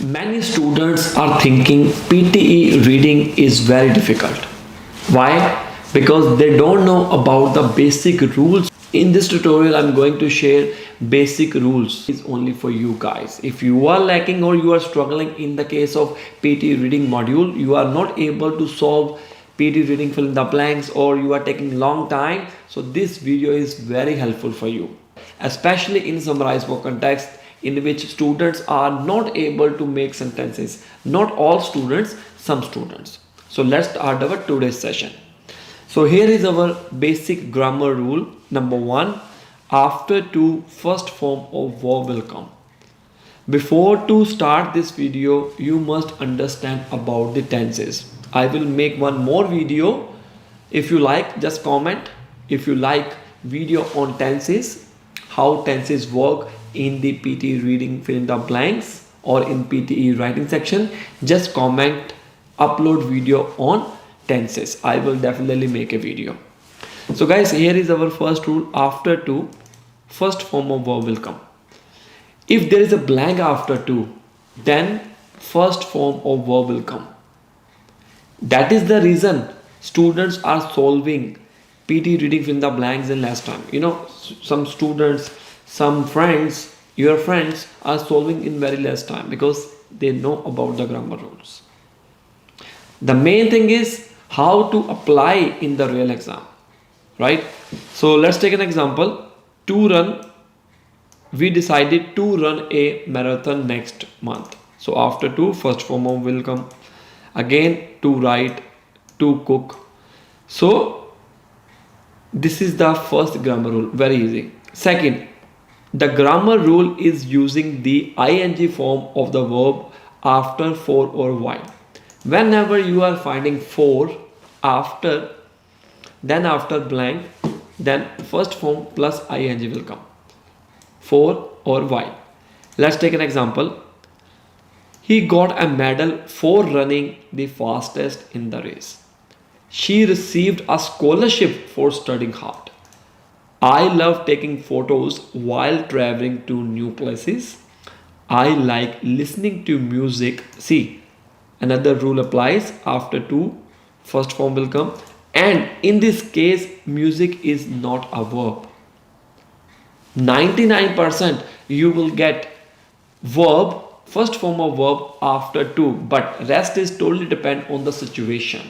Many students are thinking PTE reading is very difficult. Why? Because they don't know about the basic rules. In this tutorial, I'm going to share basic rules. It's only for you guys. If you are lacking or you are struggling in the case of PTE reading module, you are not able to solve PTE reading fill in the blanks, or you are taking long time. So this video is very helpful for you, especially in summarized for context, in which students are not able to make sentences. Not all students, some students. So let's start our today's session. So here is our basic grammar rule. Number one, after to, first form of verb will come. Before to start this video, you must understand about the tenses. I will make one more video. If you like, just comment. If you like video on tenses, how tenses work in the PTE reading fill in the blanks or in PTE writing section, just comment, upload video on tenses. I will definitely make a video. So guys, here is our first rule. After to, first form of verb will come. If there is a blank after to, then first form of verb will come. That is the reason students are solving PTE reading fill in the blanks in less time. You know, some students, some friends, your friends are solving in very less time because they know about the grammar rules. The main thing is how to apply in the real exam, right? So let's take an example. We decided to run a marathon next month. So after to, first form of will come. Again, to write, to cook. So this is the first grammar rule, very easy. Second, the grammar rule is using the ing form of the verb after for or while. Whenever you are finding for after, then after blank, then first form plus ing will come. For or while. Let's take an example. He got a medal for running the fastest in the race. She received a scholarship for studying hard. I love taking photos while traveling to new places. I like listening to music. See, another rule applies. After to, first form will come. And in this case, music is not a verb. 99% you will get verb, first form of verb after to, but rest is totally depend on the situation.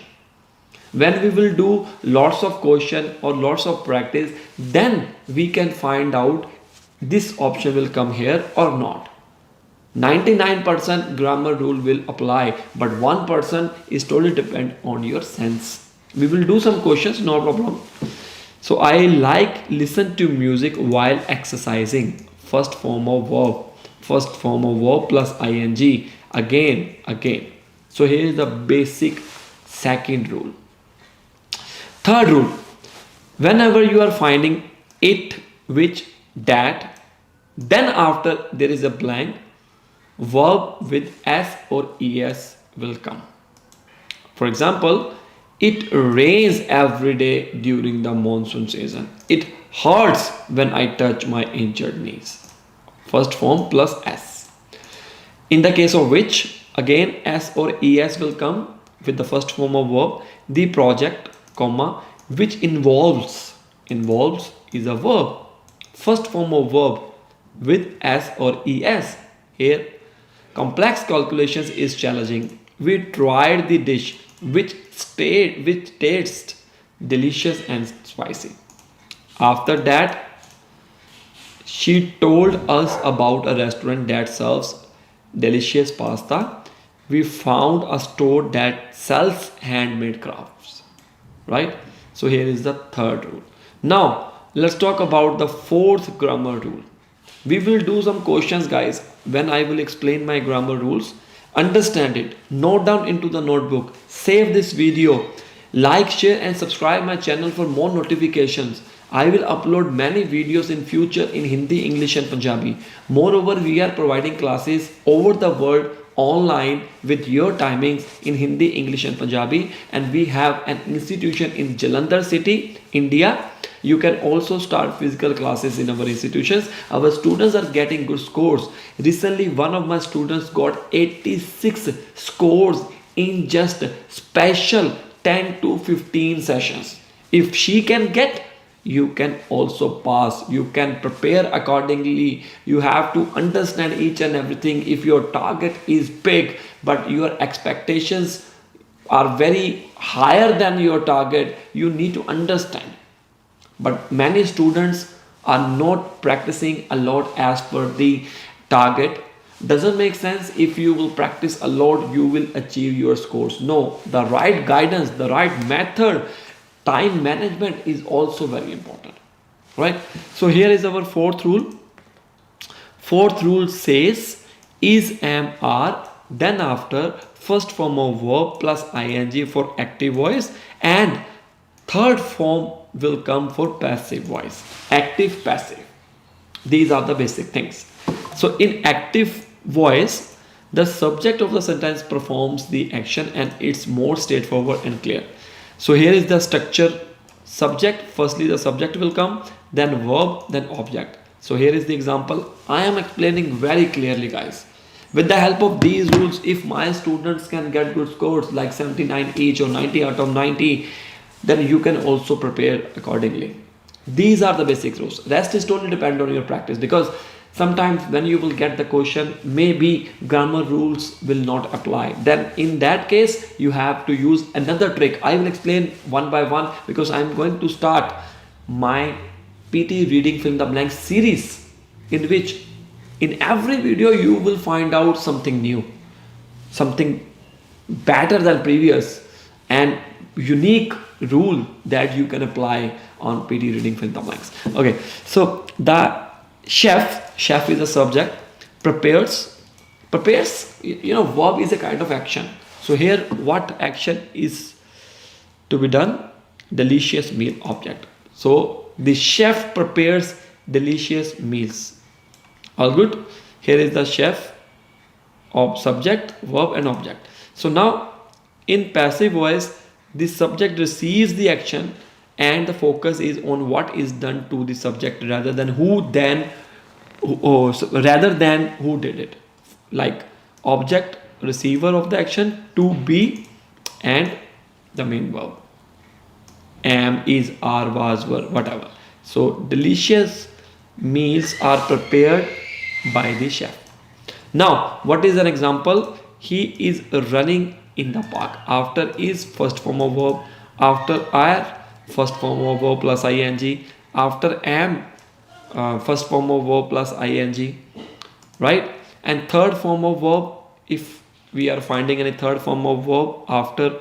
When we will do lots of question or lots of practice, then we can find out this option will come here or not. 99% grammar rule will apply, but 1% is totally depend on your sense. We will do some questions, no problem. So I like listen to music while exercising. First form of verb. First form of verb plus ing. Again. So here is the basic second rule. Third rule. Whenever you are finding it, which, that, then after there is a blank, verb with s or es will come. For example, it rains every day during the monsoon season. It hurts when I touch my injured knees. First form plus s. In the case of which, again s or es will come with the first form of verb. The project, comma, which involves is a verb. First form of verb with s or es. Here, complex calculations is challenging. We tried the dish which tastes delicious and spicy. After that, she told us about a restaurant that serves delicious pasta. We found a store that sells handmade crafts. Right? So here is the third rule. Now let's talk about the fourth grammar rule. We will do some questions, guys, when I will explain my grammar rules. Understand it, note down into the notebook, save this video, like, share and subscribe my channel for more notifications. I will upload many videos in future in Hindi, English and Punjabi. Moreover, we are providing classes over the world online with your timings in Hindi, English and Punjabi, and we have an institution in Jalandhar city, India. You can also start physical classes in our institutions. Our students are getting good scores. Recently, one of my students got 86 scores in just special 10 to 15 sessions. If she can get, you can also pass. You can prepare accordingly. You have to understand each and everything. If your target is big but your expectations are very higher than your target, you need to understand. But many students are not practicing a lot as per the target. Doesn't make sense. If you will practice a lot, you will achieve your scores. No, the right guidance, the right method, time management is also very important, right? So here is our fourth rule. Fourth rule says is, am, are, then after first form of verb plus ing for active voice, and third form will come for passive voice. Active, passive. These are the basic things. So in active voice, the subject of the sentence performs the action and it's more straightforward and clear. So here is the structure. Subject, firstly the subject will come, then verb, then object. So here is the example. I am explaining very clearly, guys. With the help of these rules, if my students can get good scores like 79 each or 90 out of 90, then you can also prepare accordingly. These are the basic rules. Rest is totally dependent on your practice, because sometimes when you will get the question, maybe grammar rules will not apply. Then in that case, you have to use another trick. I will explain one by one, because I am going to start my PT reading fill in the blank series, in which in every video you will find out something new, something better than previous, and unique rule that you can apply on PT reading fill in the blanks. Okay, so the chef is a subject. Prepares, verb is a kind of action. So here what action is to be done? Delicious meal, object. So the chef prepares delicious meals. All good. Here is the chef of subject, verb and object. So now in passive voice, the subject receives the action and the focus is on what is done to the subject rather than who did it. Like object, receiver of the action, to be, and the main verb. Am, is, are, was, were, whatever. So delicious meals are prepared by the chef. Now what is an example? He is running in the park. After is, first form of verb. After are, first form of verb plus ing. After am, first form of verb plus ing, right? And third form of verb, if we are finding any third form of verb, after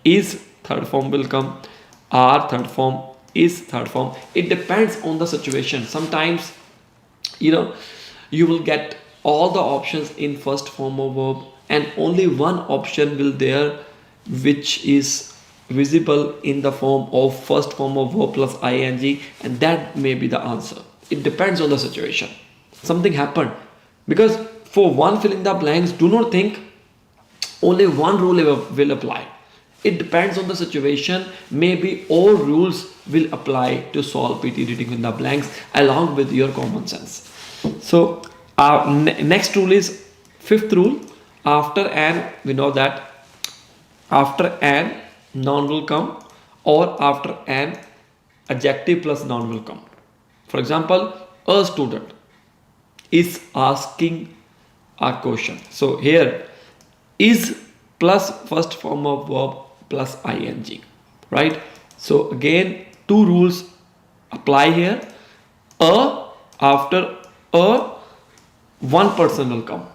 is, third form will come. Are, third form. Is, third form. It depends on the situation. Sometimes you will get all the options in first form of verb, and only one option will there which is visible in the form of first form of verb plus ing, and that may be the answer. It depends on the situation. Something happened, because for one fill in the blanks, do not think only one rule will apply. It depends on the situation. Maybe all rules will apply to solve PT reading in the blanks along with your common sense. So our next rule is fifth rule. After an, we know that after an noun will come, or after an adjective plus noun will come. For example, a student is asking a question. So here is plus first form of verb plus ing, right? So again, two rules apply here. After one person will come.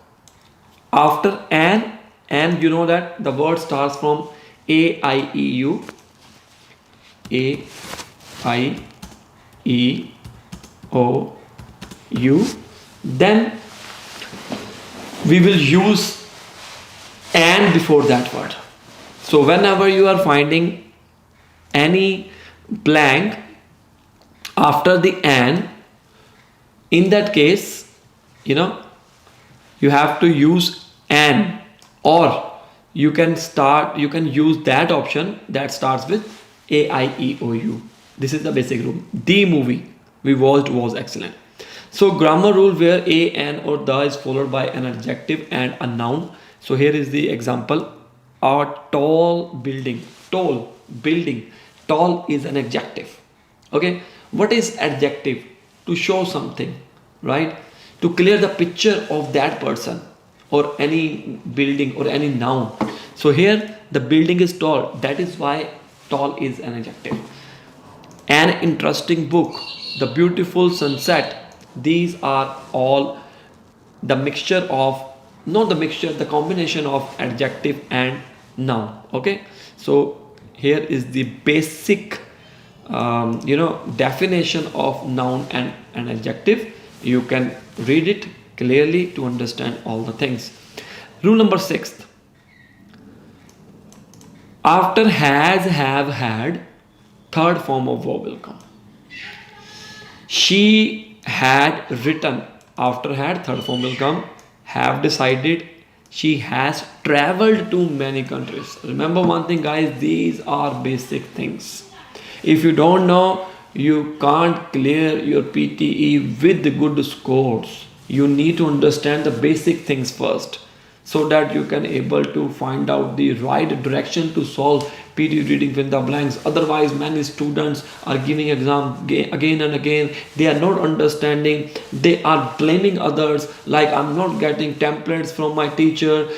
After an, and you know that the word starts from a I E U, a I E O U. Then we will use and before that word. So whenever you are finding any blank after the an, in that case, you have to use an, or you can use that option that starts with a, I, e, o, u. This is the basic rule. The movie we watched was excellent. So grammar rule where a, an, or the is followed by an adjective and a noun. So here is the example: a tall building. Tall building. Tall is an adjective. Okay, what is adjective? To show something, right? To clear the picture of that person or any building or any noun. So here the building is tall, that is why tall is an adjective. An interesting book, the beautiful sunset, these are all the mixture of, not the mixture, the combination of adjective and noun. Okay, so here is the basic definition of noun and an adjective. You can read it clearly to understand all the things. Rule number 6: after has, have, had, third form of verb will come. She had written, after had, third form will come. Have decided, she has traveled to many countries. Remember one thing, guys, these are basic things. If you don't know, you can't clear your PTE with good scores. You need to understand the basic things first, so that you can able to find out the right direction to solve PT reading with the blanks. Otherwise, many students are giving exam again and again. They are not understanding. They are blaming others, like I'm not getting templates from my teacher.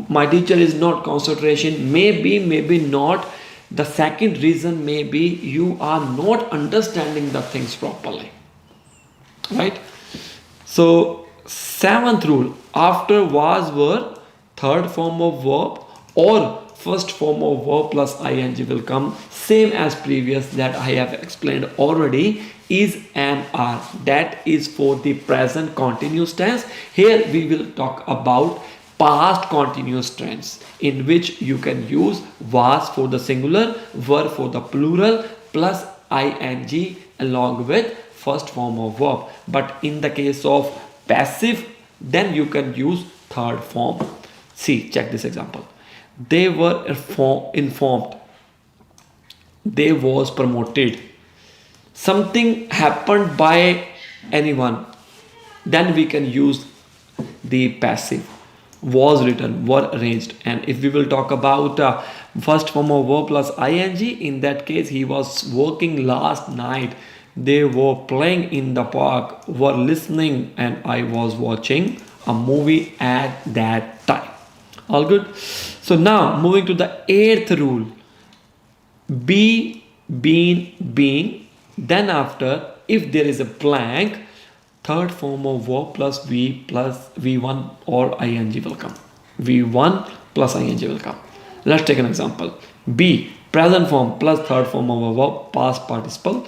My teacher is not concentration. Maybe not. The second reason may be you are not understanding the things properly, right? So 7th rule: after was, were, third form of verb or first form of verb plus ing will come. Same as previous that I have explained already. Is, am, are, that is for the present continuous tense. Here we will talk about past continuous tense, in which you can use was for the singular, were for the plural, plus ing along with first form of verb. But in the case of passive, then you can use third form. See, check this example: they were informed, they was promoted, something happened by anyone, then we can use the passive. Was written, were arranged. And if we will talk about first form of verb plus ing, in that case, he was working last night, they were playing in the park, were listening, and I was watching a movie at that time. All good. So now moving to the 8th rule: be, been, being, then after, if there is a blank, third form of verb plus v1 or ing will come. V1 plus ing will come. Let's take an example. Be, present form plus third form of a verb, past participle.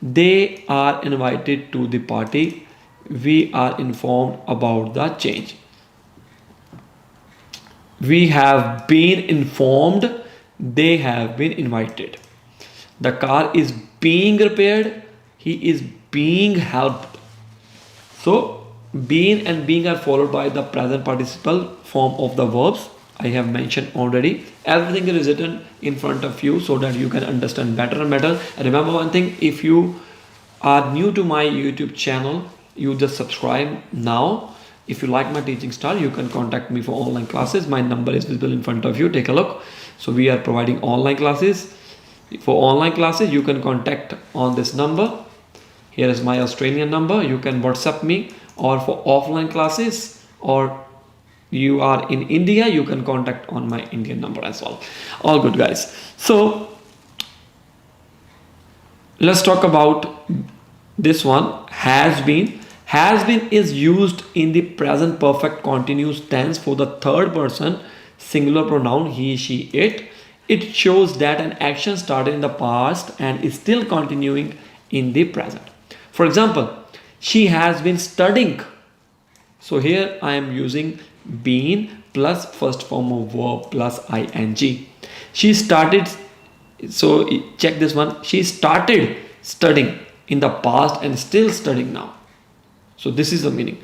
They are invited to the party. We are informed about the change. We have been informed. They have been invited. The car is being repaired. He is being helped. So been and being are followed by the present participle form of the verbs. I have mentioned already. Everything is written in front of you so that you can understand better and better. And remember one thing: if you are new to my YouTube channel, you just subscribe now. If you like my teaching style, you can contact me for online classes. My number is visible in front of you. Take a look. So we are providing online classes. For online classes, you can contact on this number. Here is my Australian number. You can WhatsApp me. Or for offline classes, or you are in India, you can contact on my Indian number as well. All good, guys. So let's talk about this one. Has been. Has been is used in the present perfect continuous tense for the third person singular pronoun he, she, it. It shows that an action started in the past and is still continuing in the present. For example, she has been studying. So here I am using been plus first form of verb plus ing. She started. So check this one. She started studying in the past and still studying now. So this is the meaning.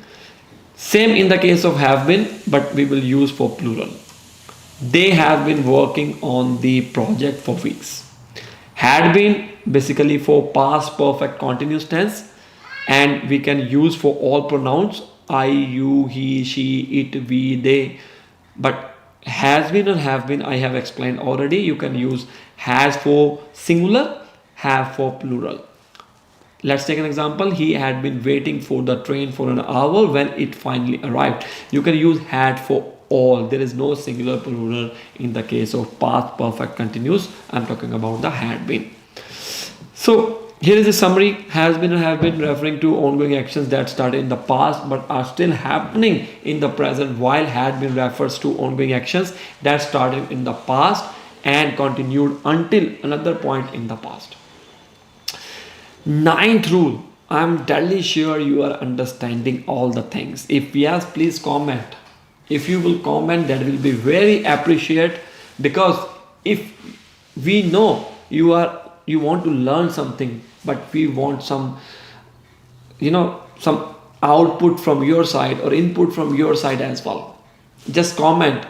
Same in the case of have been, but we will use for plural. They have been working on the project for weeks. Had been basically for past perfect continuous tense, and we can use for all pronouns I, you, he, she, it, we, they. But has been or have been, I have explained already. You can use has for singular, have for plural. Let's take an example. He had been waiting for the train for an hour when it finally arrived. You can use had for all. There is no singular plural in the case of past perfect continuous. I'm talking about the had been. So here is a summary. Has been and have been referring to ongoing actions that started in the past but are still happening in the present, while had been refers to ongoing actions that started in the past and continued until another point in the past. Ninth rule. I'm deadly sure you are understanding all the things. If yes, please comment. If you will comment, that will be very appreciated, because if we know you want to learn something, but we want some some output from your side or input from your side as well. Just comment.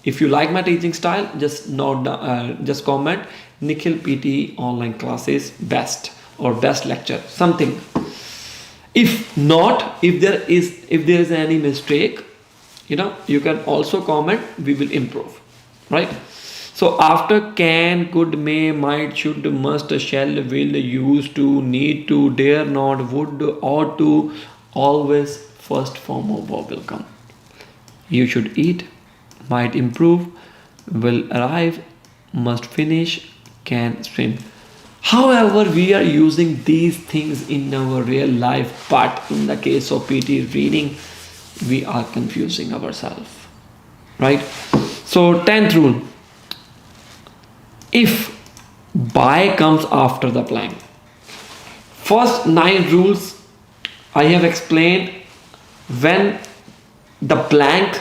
If you like my teaching style, just note just comment Nikhil PT online classes best or best lecture, something. If not, if there is any mistake, you can also comment. We will improve, right? So after can, could, may, might, should, must, shall, will, used to, need to, dare not, would, ought to, always first form of verb will come. You should eat, might improve, will arrive, must finish, can swim. However, we are using these things in our real life, but in the case of PT reading, we are confusing ourselves, right? So 10th rule. If by comes after the blank. First 9 rules I have explained. When the blank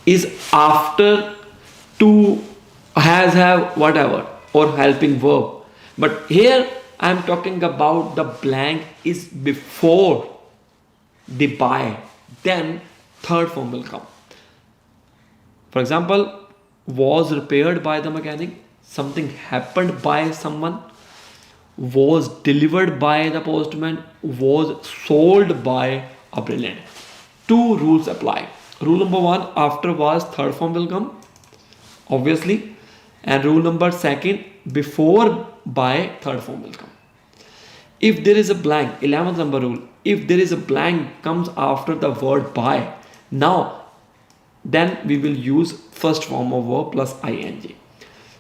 is after to, has, have, whatever, or helping verb. But here I am talking about the blank is before the by, then third form will come. For example, was repaired by the mechanic, something happened by someone, was delivered by the postman, was sold by a brilliant. 2 rules apply. Rule number 1, after was third form will come, obviously. And rule number 2, before by third form will come. If there is a blank, 11th number rule, if there is a blank comes after the word by, now then we will use first form of verb plus ing.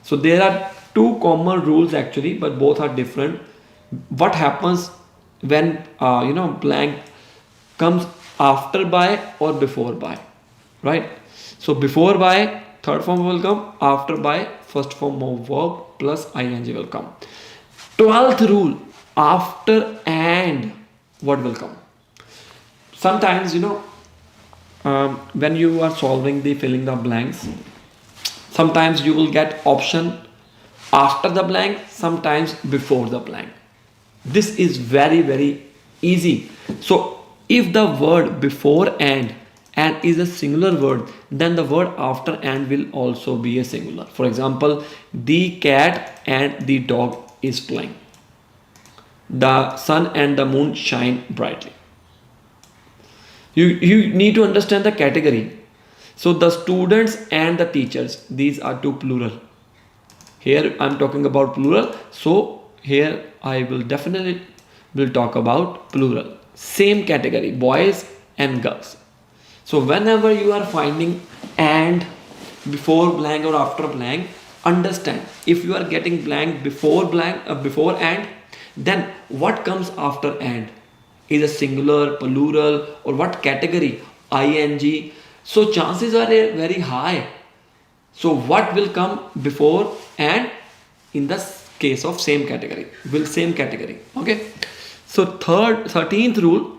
So there are 2 common rules actually, but both are different. What happens when blank comes after by or before by, right? So before by third form will come, after by first form of verb plus ing will come. 12th rule, after and what will come. Sometimes when you are solving the filling the blanks, sometimes you will get option after the blank, sometimes before the blank. This is very, very easy. So if the word before and is a singular word, then the word after and will also be a singular. For example, the cat and the dog is playing. The sun and the moon shine brightly. You need to understand the category. So the students and the teachers, these are 2 plural. Here I'm talking about plural. So here I will definitely talk about plural. Same category, boys and girls. So whenever you are finding and before blank or after blank, understand if you are getting blank before and, then what comes after and is a singular, plural, or what category, ing. So chances are very high. So what will come before and in the case of same category, same category. Okay. So 13th rule,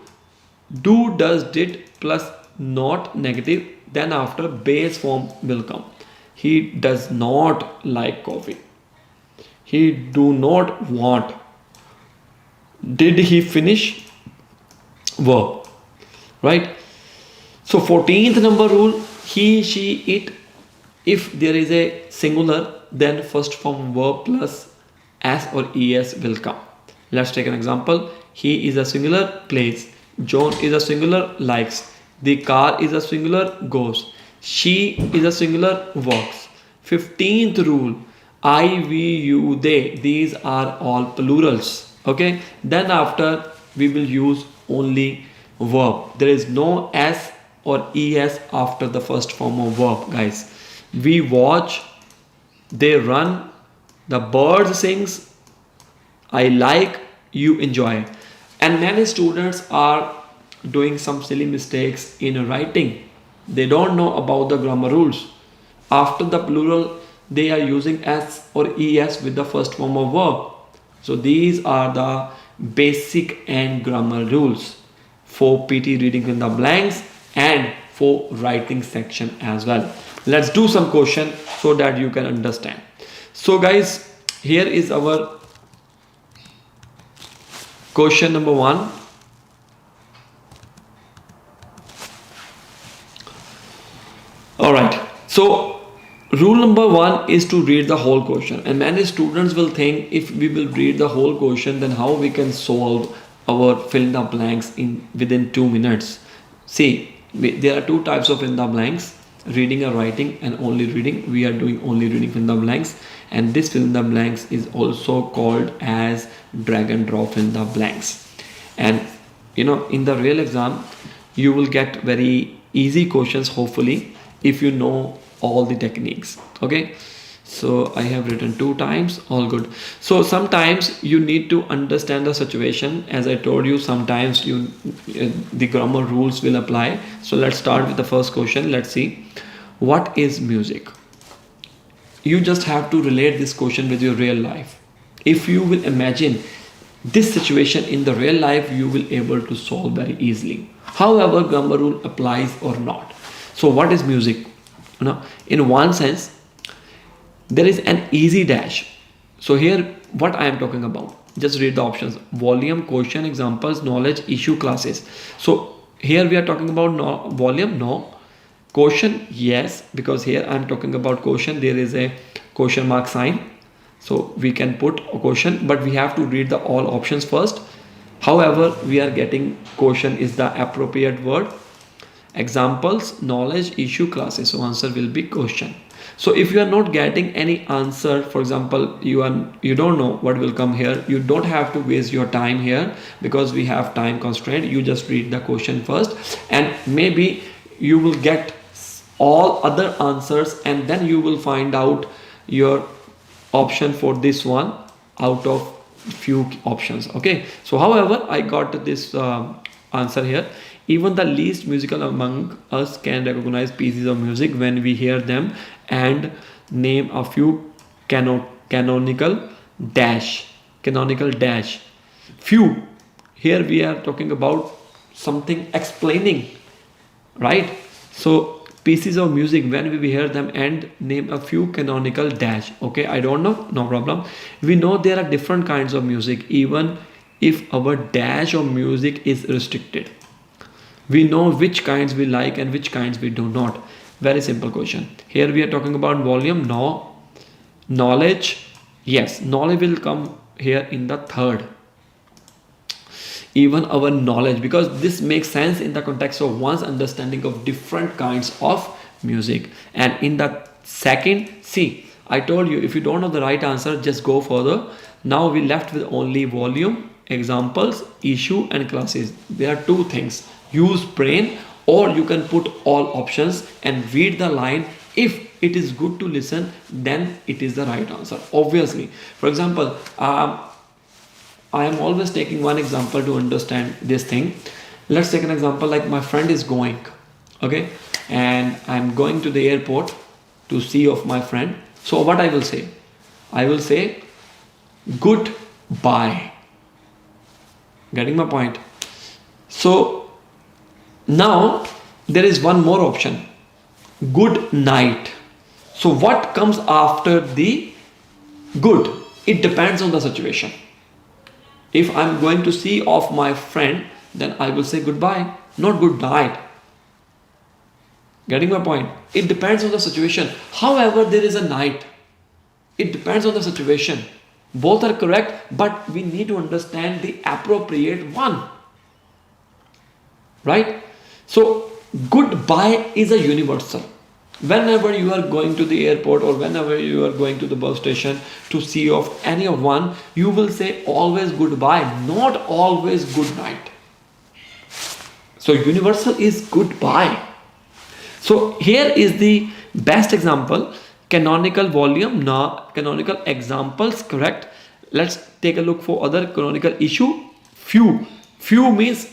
do, does, did plus not negative, then after base form will come. He does not like coffee. He do not want. Did he finish? Verb, right? So 14th number rule, he, she, it. If there is a singular, then first form verb plus s or es will come. Let's take an example. He is a singular, plays. John is a singular, likes. The car is a singular, goes. She is a singular, walks. 15th rule, I, we, you, they. These are all plurals. Okay. Then after we will use only verb. There is no s or es after the first form of verb, guys. We watch, they run, the bird sings, I like, you enjoy. And many students are doing some silly mistakes in writing. They don't know about the grammar rules. After the plural, they are using s or es with the first form of verb. So these are the basic and grammar rules for PT reading in the blanks and for writing section as well. Let's do some question so that you can understand. So guys, here is our question number 1. All right. So rule number 1 is to read the whole question, and many students will think if we will read the whole question, then how we can solve our fill in the blanks in within 2 minutes. See, there are two types of fill in the blanks, reading or writing, and only reading. We are doing only reading fill in the blanks, and this fill in the blanks is also called as drag and drop fill in the blanks. And you know, in the real exam you will get very easy questions, hopefully, if you know all the techniques. Okay, so I have written 2 times, all good. So sometimes you need to understand the situation. As I told you, sometimes the grammar rules will apply. So let's start with the first question. Let's see, what is music? You just have to relate this question with your real life. If you will imagine this situation in the real life, you will able to solve very easily. However, grammar rule applies or not. So what is music? You know, in one sense, there is an easy dash. So here, what I am talking about, just read the options: volume, question, examples, knowledge, issue, classes. So here we are talking about volume, no. Question, yes, because here I am talking about question. There is a question mark sign, so we can put a question, but we have to read the all options first. However, we are getting question is the appropriate word. Examples, knowledge, issue, classes. So answer will be question. So if you are not getting any answer, for example, you don't know what will come here, you don't have to waste your time here, because we have time constraint. You just read the question first, and maybe you will get all other answers, and then you will find out your option for this one out of few options. Okay, so however, I got this answer here. Even the least musical among us can recognize pieces of music when we hear them and name a few canonical dash. Few. Here we are talking about something explaining, right? So pieces of music when we hear them and name a few canonical dash. Okay, I don't know, no problem. We know there are different kinds of music, even if our dash of music is restricted. We know which kinds we like and which kinds we do not. Very simple question. Here we are talking about volume, no. Knowledge, yes, knowledge will come here in the third. Even our knowledge, because this makes sense in the context of one's understanding of different kinds of music. And in the second, see, I told you, if you don't know the right answer, just go further. Now we left with only volume, examples, issue, and classes. There are 2 things. Use brain, or you can put all options and read the line. If it is good to listen, then it is the right answer, obviously. For example, I am always taking one example to understand this thing. Let's take an example like my friend is going, okay, and I'm going to the airport to see of my friend. So what I will say? I will say goodbye. Getting my point? So now there is one more option, good night. So what comes after the good? It depends on the situation. If I'm going to see off my friend, then I will say goodbye, not good night. Getting my point? It depends on the situation. However, there is a night. It depends on the situation. Both are correct, but we need to understand the appropriate one. Right? So, goodbye is a universal. Whenever you are going to the airport or whenever you are going to the bus station to see of any of one, you will say always goodbye, not always good night. So, universal is goodbye. So, here is the best example. Canonical volume, now canonical examples, correct. Let's take a look for other canonical issue. Few means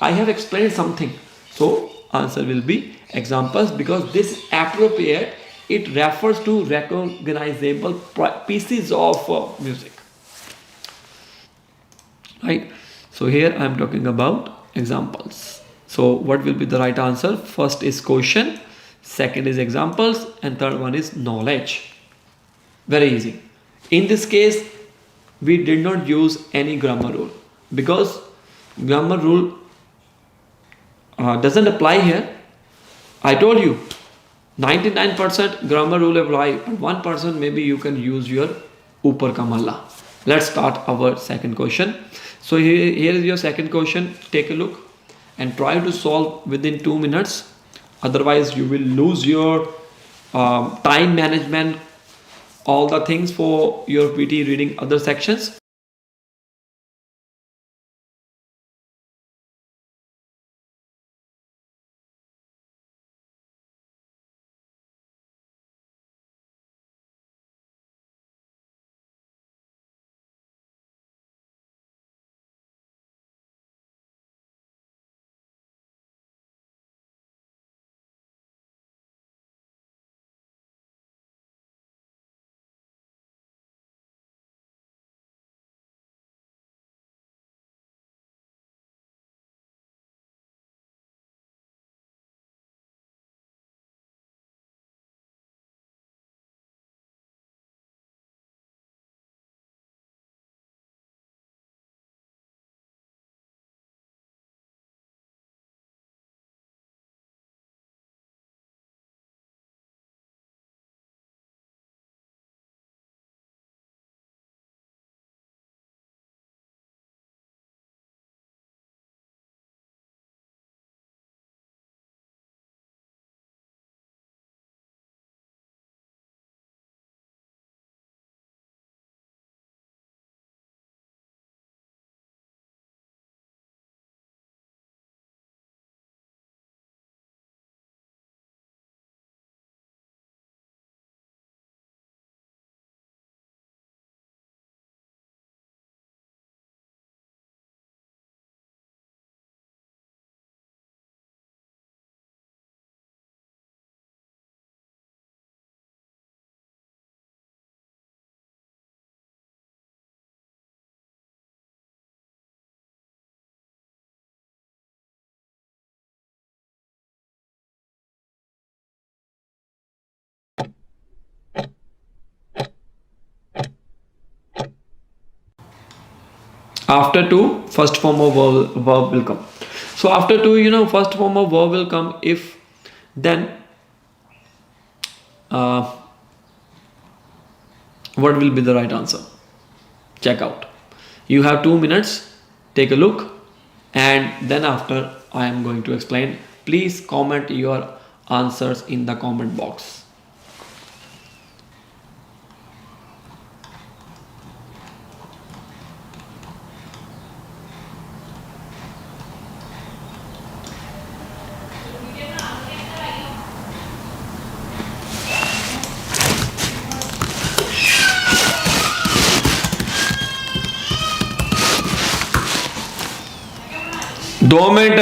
I have explained something. So answer will be examples, because this is appropriate. It refers to recognizable pieces of music. Right. So here I am talking about examples. So what will be the right answer? First is question, second is examples, and third one is knowledge. Very easy. In this case, we did not use any grammar rule, because grammar rule doesn't apply here. I told you 99% grammar rule apply, but 1% maybe you can use your upar ka malla. Let's start our second question. So here is your second question. Take a look and try to solve within 2 minutes. Otherwise you will lose your time management, all the things for your PT reading other sections. After two, first form of verb will come. So after two, first form of verb will come. If then what will be the right answer? Check out. You have 2 minutes. Take a look, and then after I am going to explain. Please comment your answers in the comment box. दो minute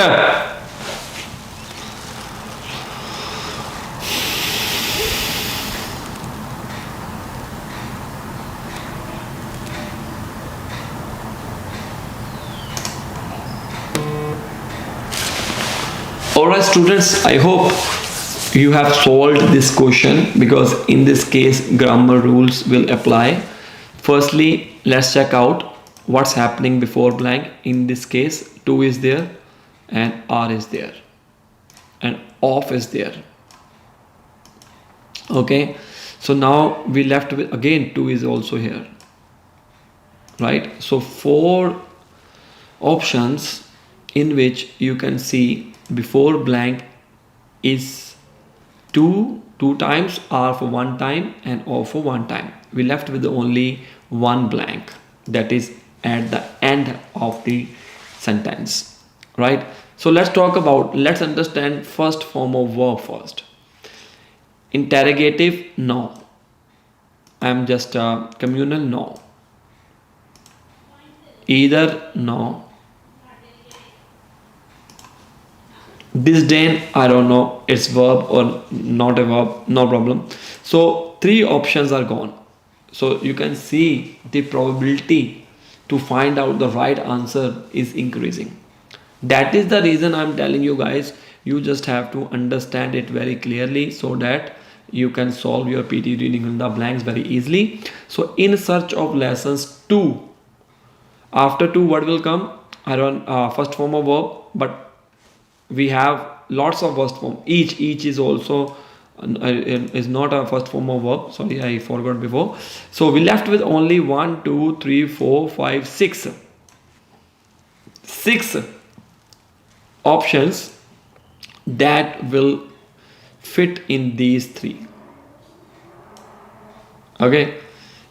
Alright students, I hope you have solved this question, because in this case grammar rules will apply. Firstly, let's check out what's happening before blank. In this case, to is there and are is there. and off is there. Okay, so now we left with again 2 is also here, right? So 4 options in which you can see before blank is 2 times, R for 1 time, and O for 1 time. We left with only 1 blank, that is at the end of the sentence, right? So let's understand first form of verb first. Interrogative, no. I am just communal, no. Either, no. Disdain, I don't know, it's verb or not a verb, no problem. So 3 options are gone. So you can see the probability to find out the right answer is increasing. That is the reason I'm telling you guys, you just have to understand it very clearly so that you can solve your PT reading in the blanks very easily. So in search of lessons 2, after 2 what will come? I don't first form of verb, but we have lots of first form. Each is also is not a first form of verb. Sorry, I forgot before. So we left with only 1 2 3 4 5 6 options that will fit in these 3. Okay,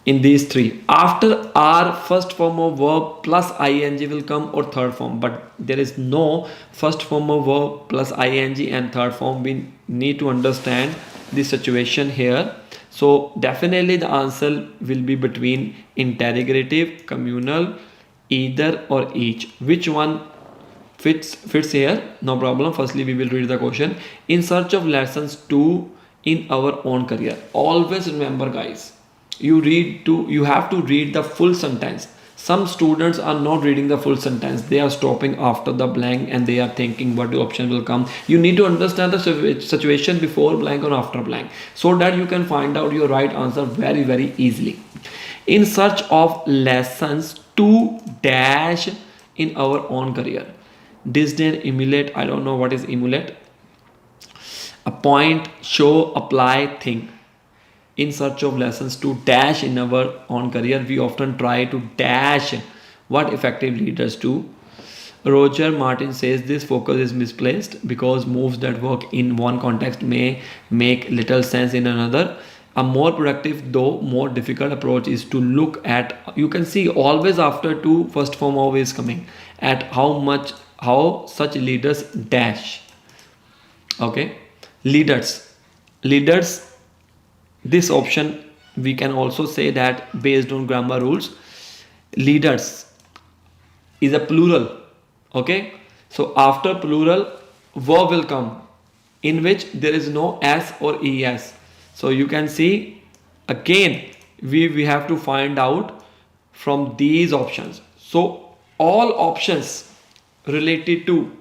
in these 3, after R first form of verb plus ing will come, or third form, but there is no first form of verb plus ing and third form. We need to understand the situation here. So definitely the answer will be between interrogative, communal, either or each. Which one fits here? No problem. Firstly we will read the question. In search of lessons 2 in our own career. Always remember guys, you have to read the full sentence. Some students are not reading the full sentence, they are stopping after the blank and they are thinking what the option will come. You need to understand the situation before blank or after blank so that you can find out your right answer very easily. In search of lessons 2 dash in our own career. Disdain, emulate, I don't know what is emulate. Appoint, show, apply, think. In search of lessons to dash in our own career, we often try to dash what effective leaders do. Roger Martin says this focus is misplaced because moves that work in one context may make little sense in another. A more productive though more difficult approach is to look at, you can see always after 2 first form always coming, at how such leaders dash. Okay, leaders, this option we can also say that based on grammar rules, leaders is a plural. Okay, so after plural verb will come in which there is no s or es. So you can see again we have to find out from these options. So all options related to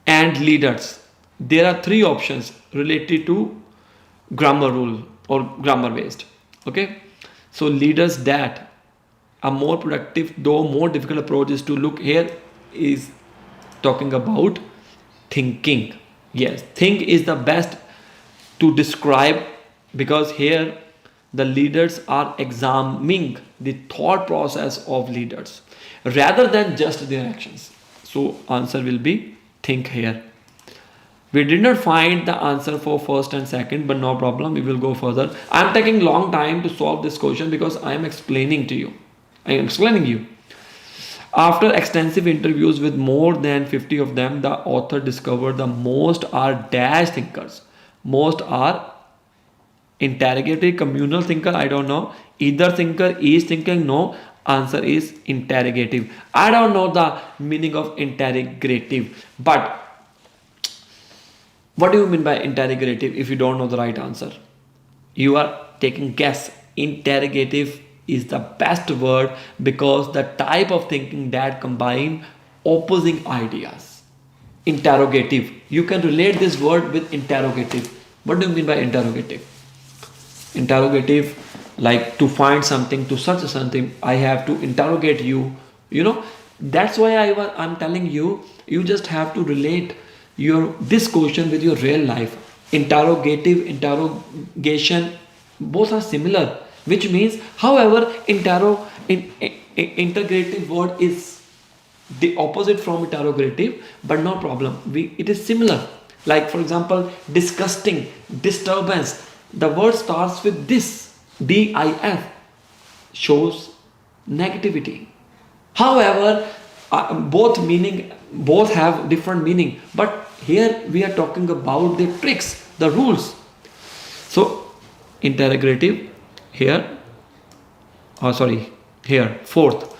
and leaders, there are 3 options related to grammar rule or grammar based. Okay, so leaders that a more productive though more difficult approach is to look, here is talking about thinking. Yes, think is the best to describe, because here the leaders are examining the thought process of leaders rather than just their actions. So answer will be think here. We did not find the answer for first and second, but no problem, we will go further. I am taking long time to solve this question because I am explaining to you. After extensive interviews with more than 50 of them, the author discovered the most are dash thinkers. Most are interrogative, communal thinker, I don't know. Either thinker, is thinking, no. Answer is interrogative. I don't know the meaning of interrogative, but what do you mean by interrogative if you don't know the right answer? You are taking guess. Interrogative is the best word because the type of thinking that combine opposing ideas. Interrogative. You can relate this word with interrogative. What do you mean by interrogative? Interrogative, like to find something, to search something, I have to interrogate you. You know, That's why I'm telling you, you just have to relate your this question with your real life. Interrogative, interrogation, both are similar, which means, however, integrative word is the opposite from interrogative, but no problem. It is similar. Like for example, disgusting, disturbance. The word starts with this, DIF, shows negativity. However, both have different meaning. But here we are talking about the tricks, the rules. So interrogative here, oh sorry, here fourth.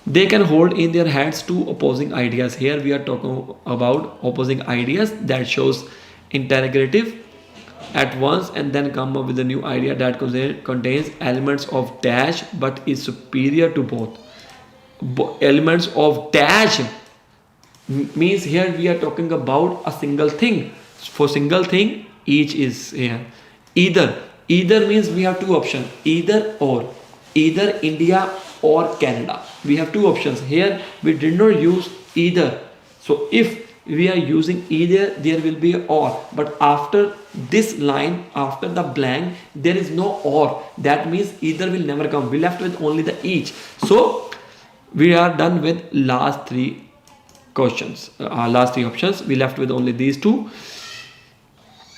They can hold in their hands two opposing ideas. Here we are talking about opposing ideas, that shows interrogative at once, and then come up with a new idea that contains elements of dash but is superior to both. Elements of dash means here we are talking about a single thing. For single thing, each is here. Either means we have two options, either India or Canada. We have two options. Here we did not use either. So if we are using either, there will be or. But after this line, after the blank, there is no or. That means either will never come. We left with only the each. So we are done with last three questions, last three options. We left with only these two.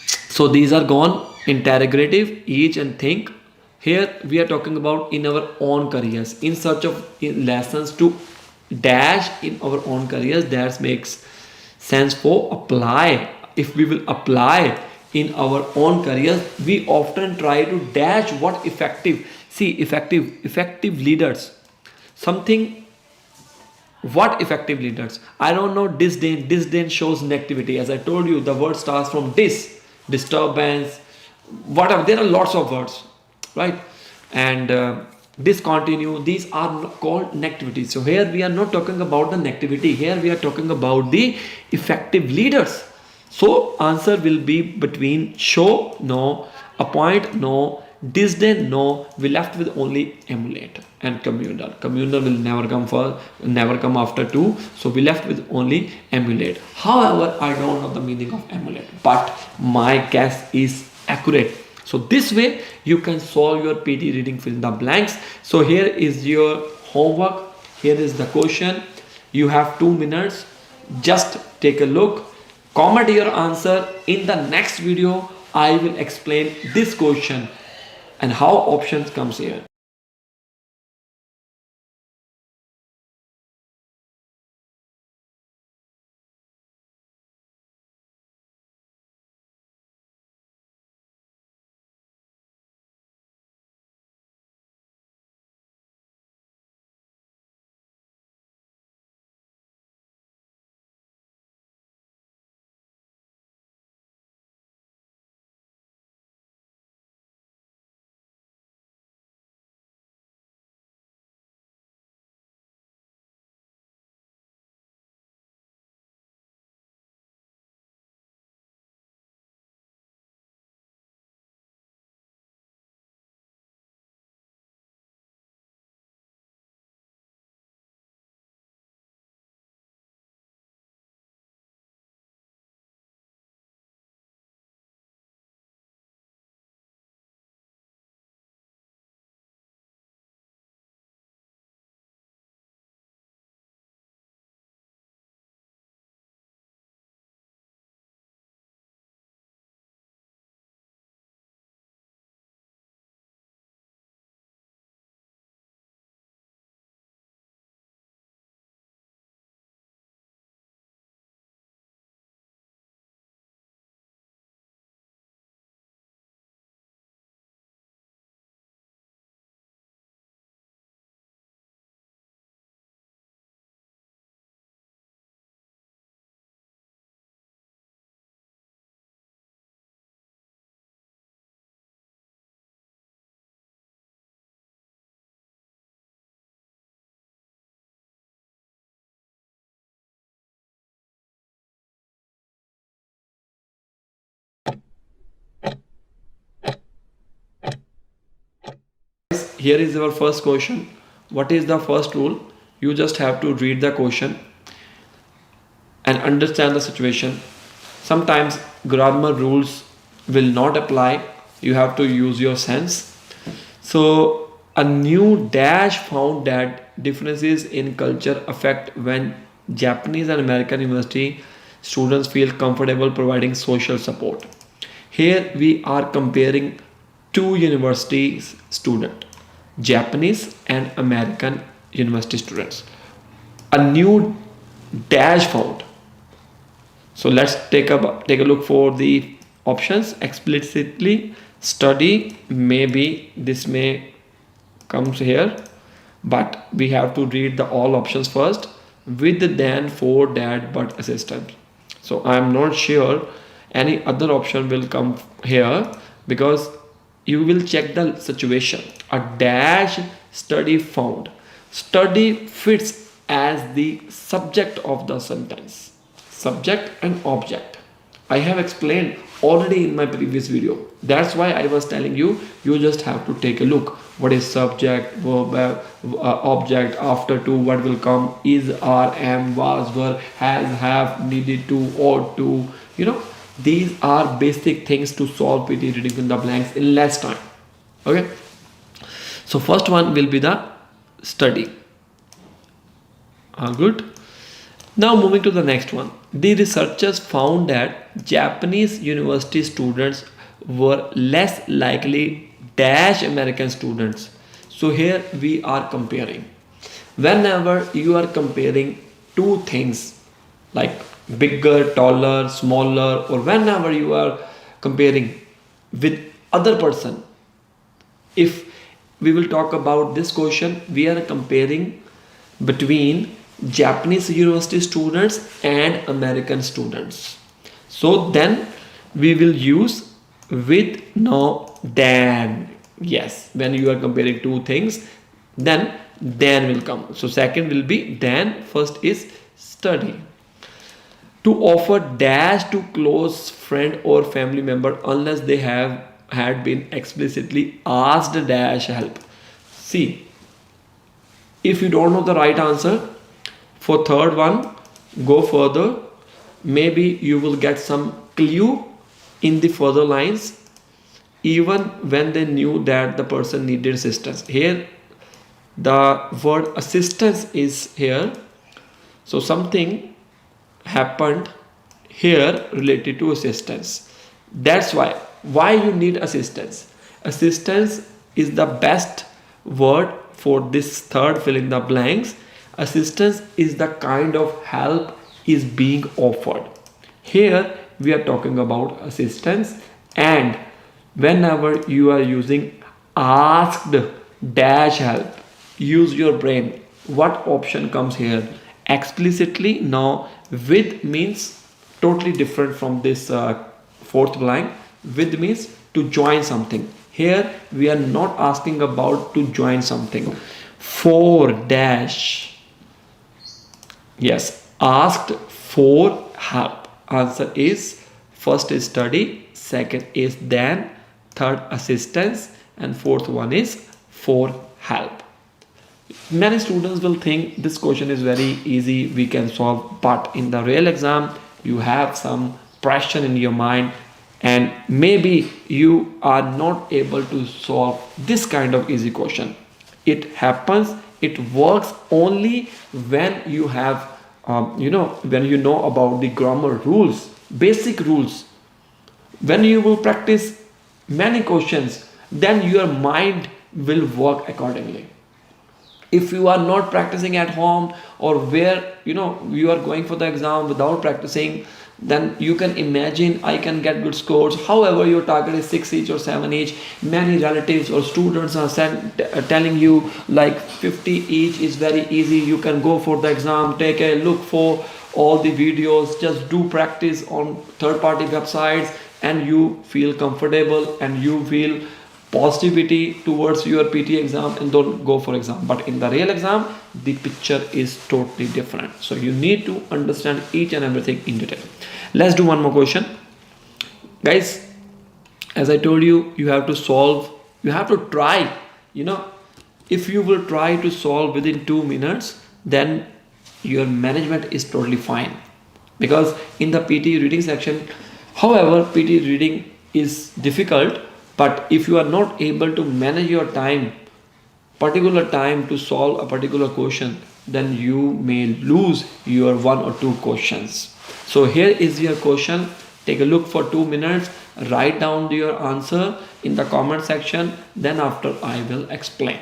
So these are gone. Interrogative, each and think. Here we are talking about in our own careers, in search of lessons to dash in our own careers. That makes sense for apply. If we will apply in our own careers, we often try to dash what effective. See, effective leaders. Something, what effective leaders? I don't know. Disdain shows negativity. As I told you, the word starts from disturbance, whatever. There are lots of words, right? And discontinue, these are called negativity. So here we are not talking about the negativity. Here we are talking about the effective leaders. So answer will be between show, no; appoint, no; disdain, no. We left with only emulate and communal. Communal will never come after two. So we left with only emulate. However, I don't know the meaning of emulate, but my guess is accurate. So this way you can solve your PT reading fill in the blanks. So here is your homework. Here is the question. You have 2 minutes. Just take a look. Comment your answer. In the next video, I will explain this question and how options comes here. Here is our first question. What is the first rule? You just have to read the question and understand the situation. Sometimes grammar rules will not apply. You have to use your sense. So a new dash found that differences in culture affect when Japanese and American university students feel comfortable providing social support. Here we are comparing two universities student, Japanese and American university students. A new dash found. So let's take a look for the options. Explicitly study, maybe this may comes here, but we have to read the all options first. With, then, for, that, but, assistant. So I'm not sure any other option will come here, because you will check the situation. A dash study found. Study fits as the subject of the sentence. Subject and object. I have explained already in my previous video. That's why I was telling you, you just have to take a look. What is subject, verb, object, after to, what will come, is, are, am, was, were, has, have, needed to, ought to. These are basic things to solve PT reading in the blanks in less time. Okay. So first one will be the study. Good. Now moving to the next one. The researchers found that Japanese university students were less likely dash American students. So here we are comparing. Whenever you are comparing two things like bigger, taller, smaller, or whenever you are comparing with other person, if we will talk about this question, we are comparing between Japanese university students and American students. So then we will use with, no, than. Yes, when you are comparing two things, then will come. So second will be then, first is study. To offer dash to close friend or family member unless they have had been explicitly asked dash help. See, if you don't know the right answer, for third one, go further. Maybe you will get some clue in the further lines, even when they knew that the person needed assistance. Here, the word assistance is here. So something happened here related to assistance. That's why you need assistance. Assistance is the best word for this third fill in the blanks. Assistance is the kind of help is being offered. Here we are talking about assistance, and whenever you are using asked dash help, use your brain. What option comes here? Explicitly. Now with means totally different from this fourth line. With means to join something. Here we are not asking about to join something. For dash. Yes, asked for help. Answer is first is study, second is then, third assistance, and fourth one is for help. Many students will think this question is very easy, we can solve, but in the real exam you have some pressure in your mind, and maybe you are not able to solve this kind of easy question. It happens, it works only when you have when you know about the grammar rules, basic rules. When you will practice many questions, then your mind will work accordingly. If you are not practicing at home, or where you are going for the exam without practicing, then you can imagine I can get good scores. However, your target is 6 each or 7 each. Many relatives or students are telling you like 50 each is very easy, you can go for the exam. Take a look for all the videos, just do practice on third-party websites, and you feel comfortable and you feel positivity towards your PT exam, and don't go for exam. But in the real exam, the picture is totally different. So you need to understand each and everything in detail. Let's do one more question, guys. As I told you, you have to solve, you have to try. If you will try to solve within 2 minutes, then your management is totally fine. Because in the PT reading section, however, PT reading is difficult, but if you are not able to manage your time, particular time to solve a particular question, then you may lose your one or two questions. So here is your question. Take a look for 2 minutes, write down your answer in the comment section, then after I will explain.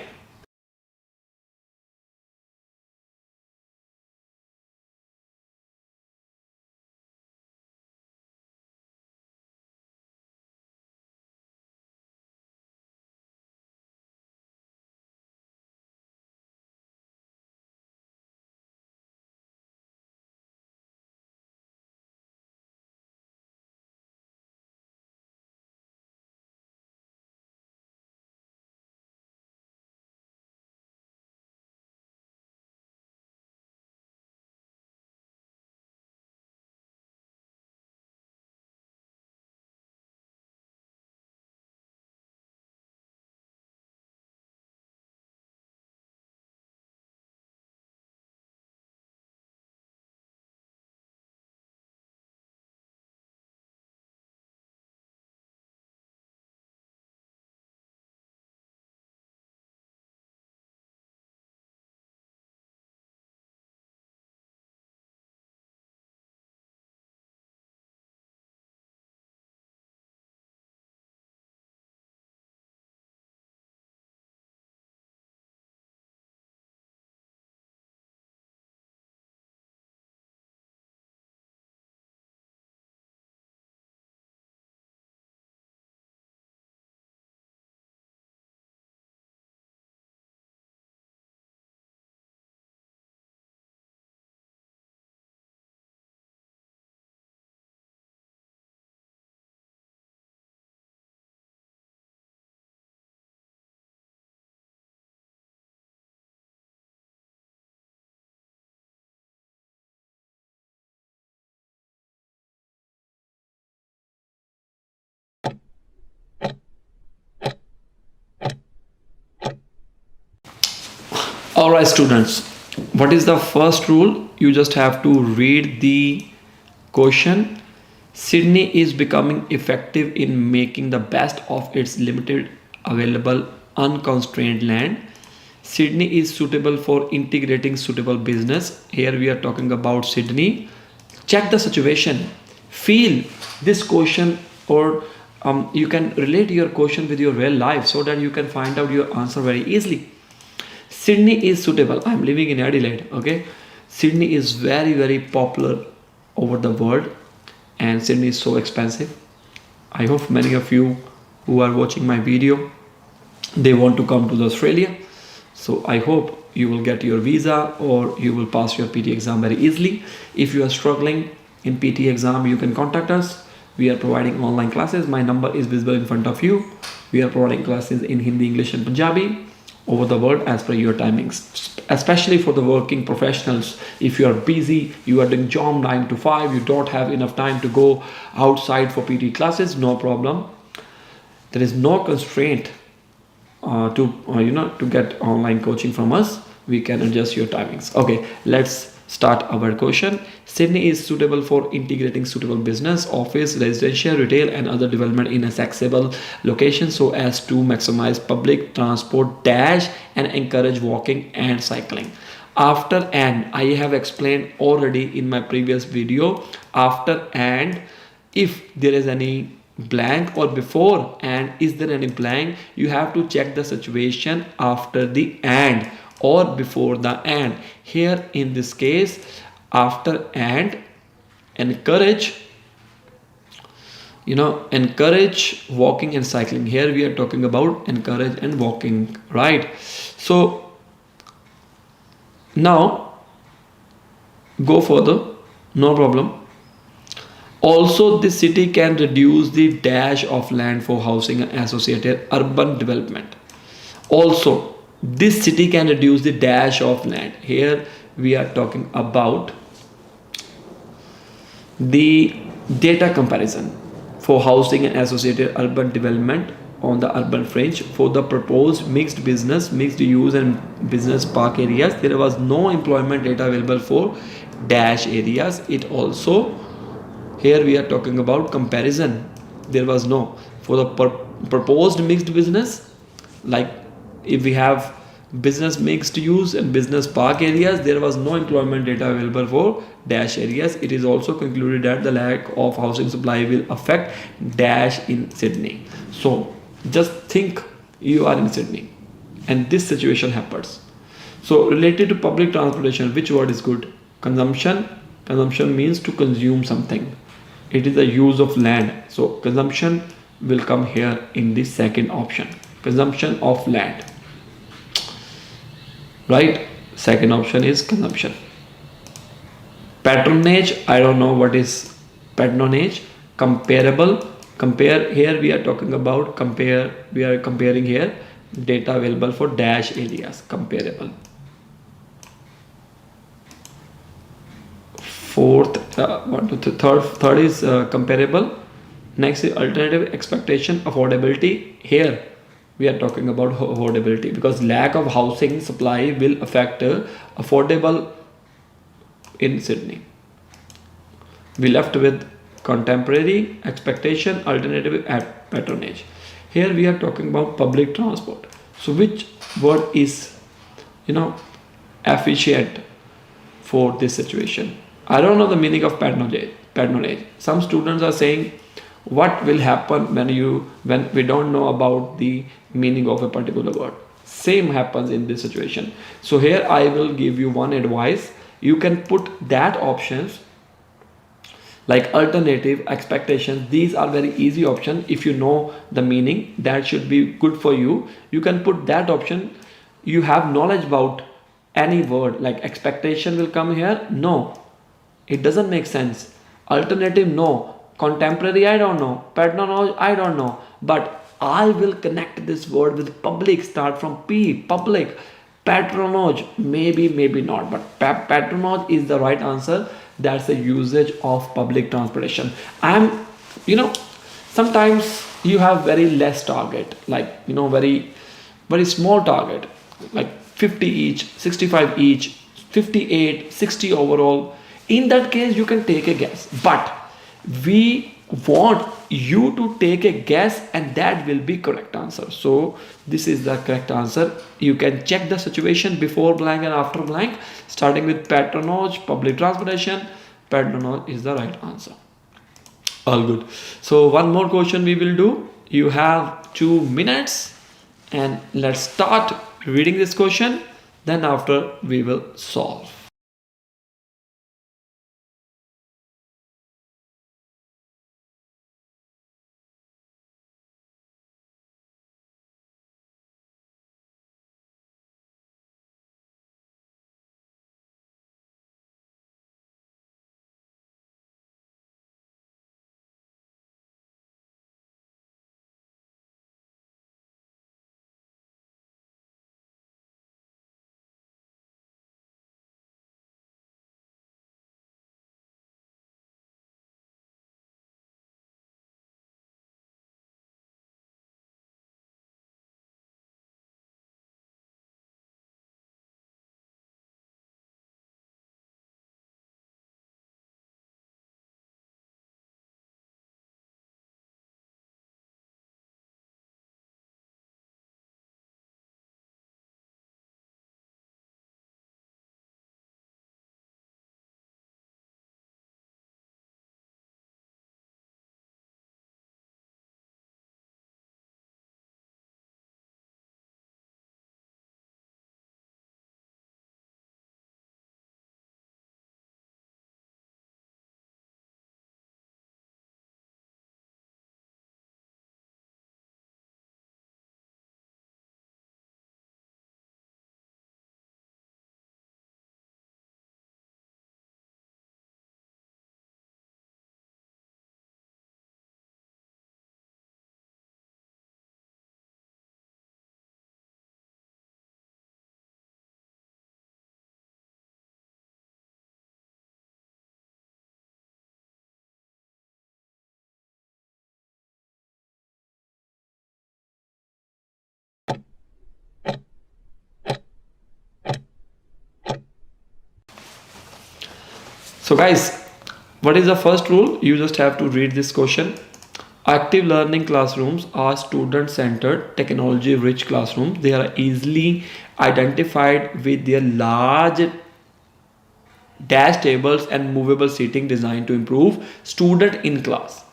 All right, students, what is the first rule? You just have to read the question. Sydney is becoming effective in making the best of its limited available unconstrained land. Sydney is suitable for integrating suitable business. Here we are talking about Sydney. Check the situation. Feel this question, or you can relate your question with your real life so that you can find out your answer very easily. Sydney is suitable. I'm living in Adelaide. Okay, Sydney is very very popular over the world, and Sydney is so expensive. I hope many of you who are watching my video, they want to come to Australia. So I hope you will get your visa or you will pass your PT exam very easily. If you are struggling in PT exam, you can contact us. We are providing online classes. My number is visible in front of you. We are providing classes in Hindi, English and Punjabi over the world as per your timings, especially for the working professionals. If you are busy, you are doing job 9 to 5, you don't have enough time to go outside for PT classes, no problem. There is no constraint to get online coaching from us. We can adjust your timings. Okay, let's start our question. Sydney is suitable for integrating suitable business, office, residential, retail and other development in accessible location so as to maximize public transport dash and encourage walking and cycling. After and, I have explained already in my previous video. After and, if there is any blank, or before and is there any blank, you have to check the situation after the and or before the and. Here in this case, after and, encourage walking and cycling. Here we are talking about encourage and walking, right? So now go further, no problem. Also, this city can reduce the dash of land for housing and associated urban development. Also, this city can reduce the dash of land. Here we are talking about the data comparison for housing and associated urban development on the urban fringe. For the proposed mixed use and business park areas, there was no employment data available for dash areas. It also, here we are talking about comparison, there was no for the proposed mixed business, like if we have business mixed use and business park areas, there was no employment data available for dash areas. It is also concluded that the lack of housing supply will affect dash in Sydney. So just think you are in Sydney and this situation happens. So related to public transportation, which word is good? Consumption. Consumption means to consume something. It is the use of land. So consumption will come here in the second option. Consumption of land. Right? Second option is consumption. Patronage, I don't know what is patronage. Comparable. Compare, here we are talking about compare, we are comparing here data available for dash areas. Comparable. Fourth, third is comparable. Next is alternative, expectation, affordability. Here we are talking about affordability because lack of housing supply will affect affordable in Sydney. We left with contemporary, expectation, alternative, patronage. Here we are talking about public transport. So which word is, you know, efficient for this situation? I don't know the meaning of patronage. Patronage. Some students are saying, what will happen when we don't know about the meaning of a particular word? Same happens in this situation. So here I will give you one advice. You can put that options like alternative, expectations. These are very easy options. If you know the meaning, that should be good for you. You can put that option. You have knowledge about any word like expectation will come here. No, it doesn't make sense. Alternative, no. Contemporary, I don't know. Patronage, I don't know. But I will connect this word with public, start from P, public. Patronage, maybe, maybe not. But patronage is the right answer. That's the usage of public transportation. You know, sometimes you have very less target, like, very, very small target, like 50 each, 65 each, 58, 60 overall. In that case, you can take a guess. But we want you to take a guess and that will be correct answer. So this is the correct answer. You can check the situation before blank and after blank, starting with patronage, public transportation. Patronage is the right answer. All good. So one more question we will do. You have 2 minutes and let's start reading this question. Then after we will solve. So guys, what is the first rule? You just have to read this question. Active learning classrooms are student-centered, technology-rich classrooms. They are easily identified with their large dash tables and movable seating designed to improve student in class.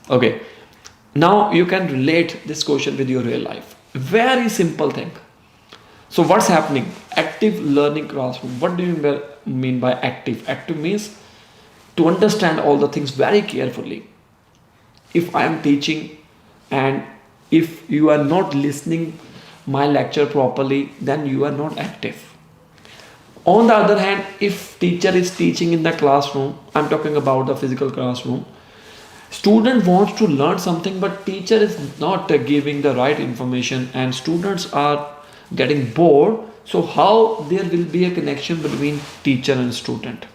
Okay, now you can relate this question with your real life. Very simple thing. So what's happening? Active learning classroom. What do you mean by active? Active means to understand all the things very carefully. If I am teaching and if you are not listening my lecture properly, then you are not active. On the other hand, if teacher is teaching in the classroom, I'm talking about the physical classroom, student wants to learn something but teacher is not giving the right information and students are getting bored. So how there will be a connection between teacher and student?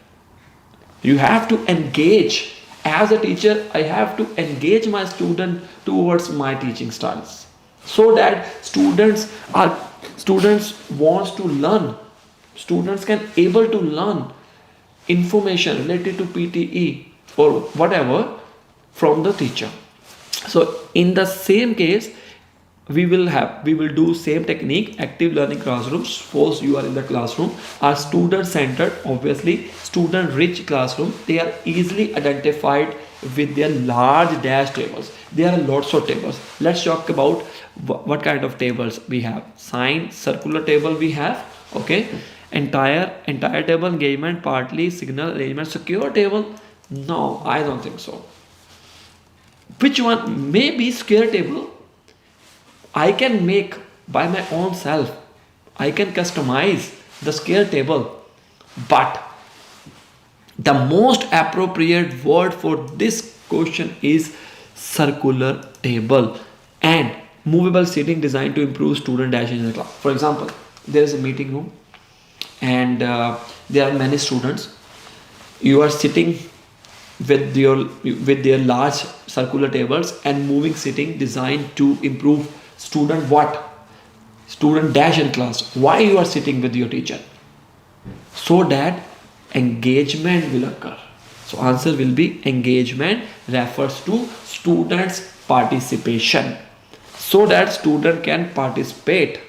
You have to engage. As a teacher, I have to engage my student towards my teaching styles so that students wants to learn. Students can able to learn information related to PTE or whatever from the teacher. So in the same case, we will do same technique. Active learning classrooms, suppose you are in the classroom, are student centered, obviously student rich classroom. They are easily identified with their large dash tables. There are lots of tables. Let's talk about what kind of tables we have. Sign, circular table we have, okay, entire table, engagement, partly, signal, arrangement, secure table. No, I don't think so. Which one? Maybe square table I can make by my own self. I can customize the square table. But the most appropriate word for this question is circular table and movable seating designed to improve student dash in the class. For example, there is a meeting room and there are many students. You are sitting with their large circular tables and moving seating designed to improve student what? Student dash in class. Why you are sitting with your teacher? So that engagement will occur. So answer will be engagement refers to students participation. So that student can participate.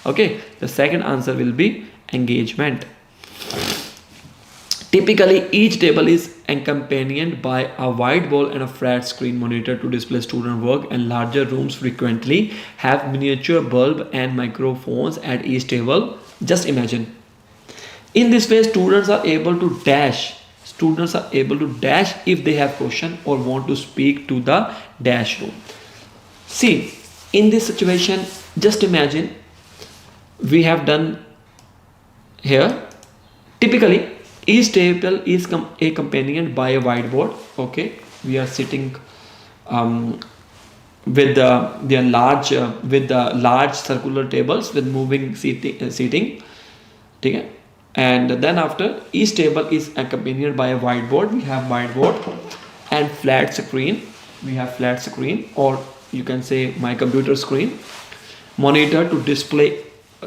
Okay. The second answer will be engagement. Typically, each table is accompanied by a whiteboard and a flat screen monitor to display student work, and larger rooms frequently have miniature bulb and microphones at each table. Just imagine. In this way, students are able to dash. Students are able to dash if they have question or want to speak to the dash room. See, in this situation, just imagine we have done here. Typically, each table is accompanied by a whiteboard. Okay, we are sitting with the large circular tables with moving seating. Okay, and then after each table is accompanied by a whiteboard. We have whiteboard and flat screen. We have flat screen, or you can say my computer screen, monitor to display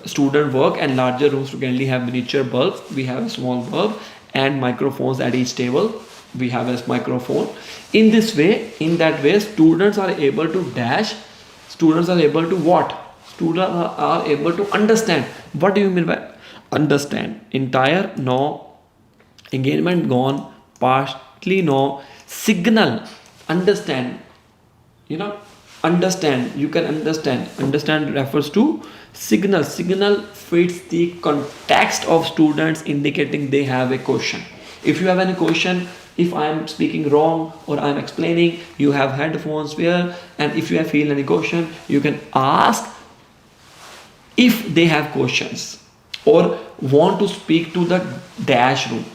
student work, and larger rooms frequently have miniature bulbs. We have a small bulb and microphones at each table. We have a microphone. In this way, in that way, students are able to dash. Students are able to what? Students are able to understand. What do you mean by understand? Entire no, engagement gone, partly no, signal, understand. Understand, you can understand refers to signal fits the context of students, indicating they have a question. If you have any question, if I am speaking wrong or I am explaining, you have headphones here, and if you feel any question, you can ask if they have questions or want to speak to the dash room,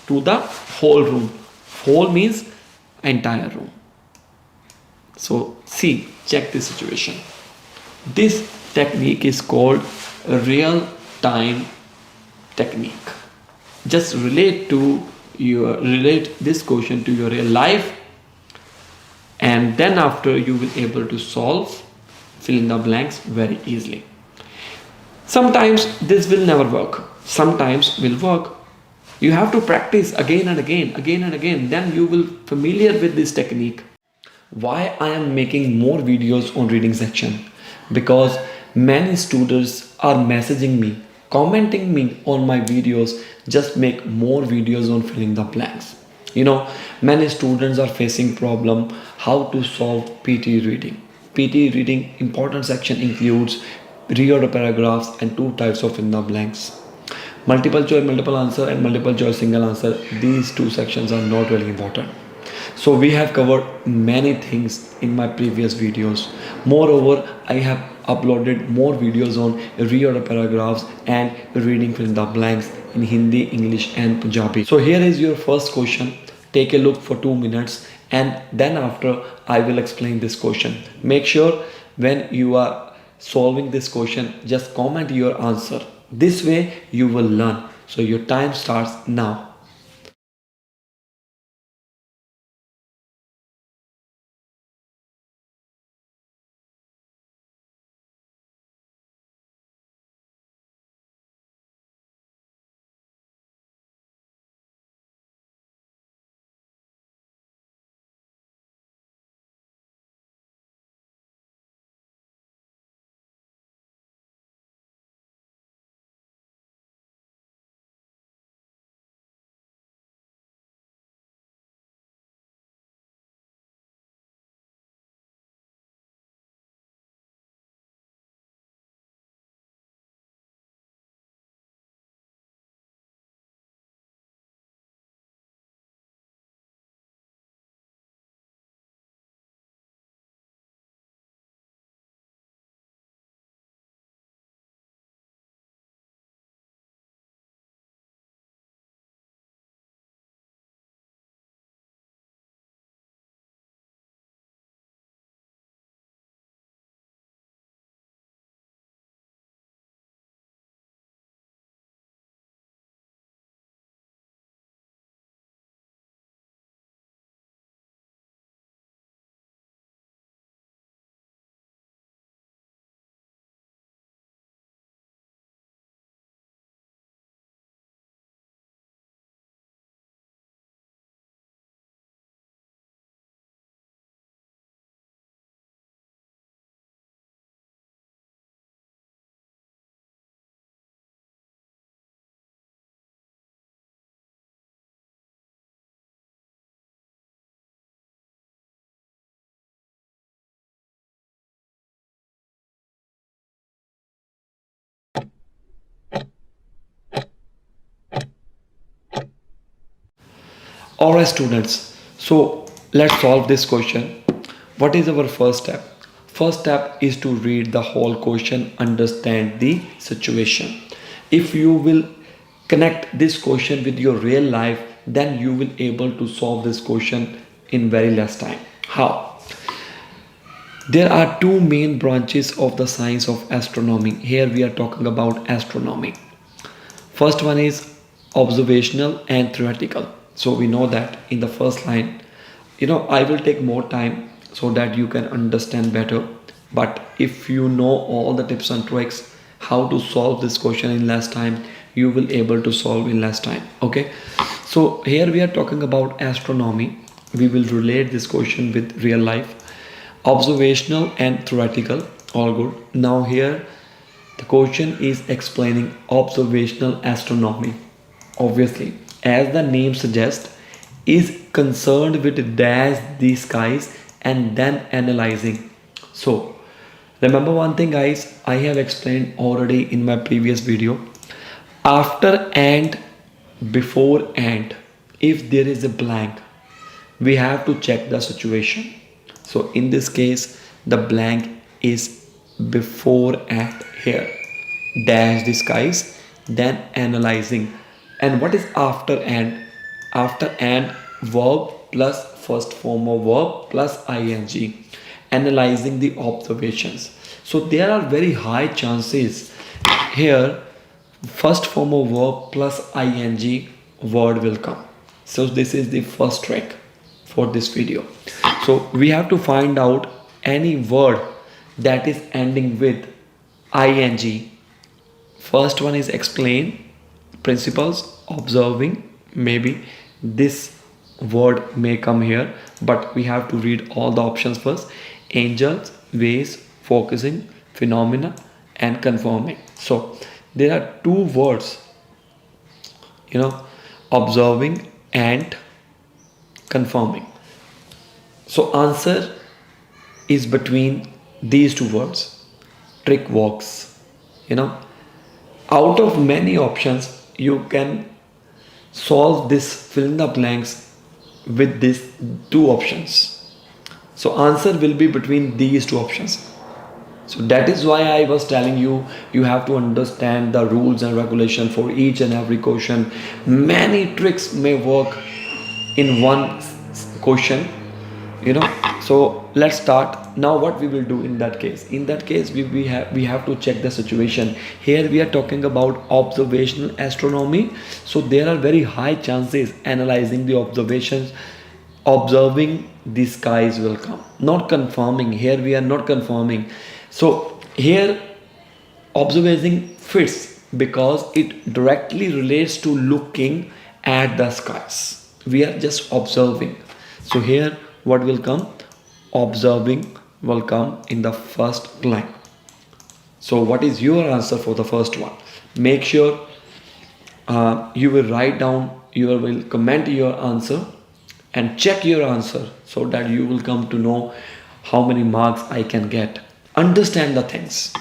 to the whole room. Whole means entire room. So see, check this situation. This technique is called a real time technique. Just relate this question to your real life, and then after you will able to fill in the blanks very easily. Sometimes this will never work, sometimes will work. You have to practice again and again, again and again. Then you will familiar with this technique. Why I am making more videos on reading section? Because many students are messaging me, commenting me on my videos, just make more videos on filling the blanks. Many students are facing problem how to solve PT reading. PT reading important section includes reorder paragraphs and two types of in the blanks. Multiple choice multiple answer and multiple choice single answer. These two sections are not really important. So we have covered many things in my previous videos. Moreover, I have uploaded more videos on reorder paragraphs and reading fill in the blanks in Hindi, English and Punjabi. So here is your first question. Take a look for 2 minutes and then after I will explain this question. Make sure when you are solving this question, just comment your answer. This way you will learn. So your time starts now. Alright students, so let's solve this question. What is our first step? First step is to read the whole question, understand the situation. If you will connect this question with your real life, then you will able to solve this question in very less time. How? There are two main branches of the science of astronomy. Here we are talking about astronomy. First one is observational and theoretical. So we know that in the first line, I will take more time so that you can understand better. But if you know all the tips and tricks how to solve this question in less time, you will able to solve in less time. Okay. So here we are talking about astronomy. We will relate this question with real life. Observational and theoretical, all good. Now here the question is explaining observational astronomy. Obviously, as the name suggests, is concerned with dash the skies and then analyzing. So remember one thing guys, I have explained already in my previous video. After and, before and, if there is a blank, we have to check the situation. So in this case, the blank is before and here. Dash the skies, then analyzing. And what is after and? After and, verb plus first form of verb plus ing. Analyzing the observations. So there are very high chances here first form of verb plus ing word will come. So this is the first trick for this video. So we have to find out any word that is ending with ing. First one is explain, principles, observing, maybe this word may come here, but we have to read all the options first. Angels, ways, focusing, phenomena, and confirming. So there are two words, observing and confirming. So answer is between these two words. Trick works. Out of many options, you can solve this fill in the blanks with these two options. So answer will be between these two options. So that is why I was telling you, you have to understand the rules and regulation for each and every question. Many tricks may work in one question, So let's start. Now what we will do in that case? In that case, we have to check the situation. Here we are talking about observational astronomy. So there are very high chances analyzing the observations, observing the skies will come. Not confirming. Here we are not confirming. So here observing fits because it directly relates to looking at the skies. We are just observing. So here what will come? Observing will come in the first line. So what is your answer for the first one? Make sure you will write down, you will comment your answer and check your answer so that you will come to know how many marks I can get. Understand the things.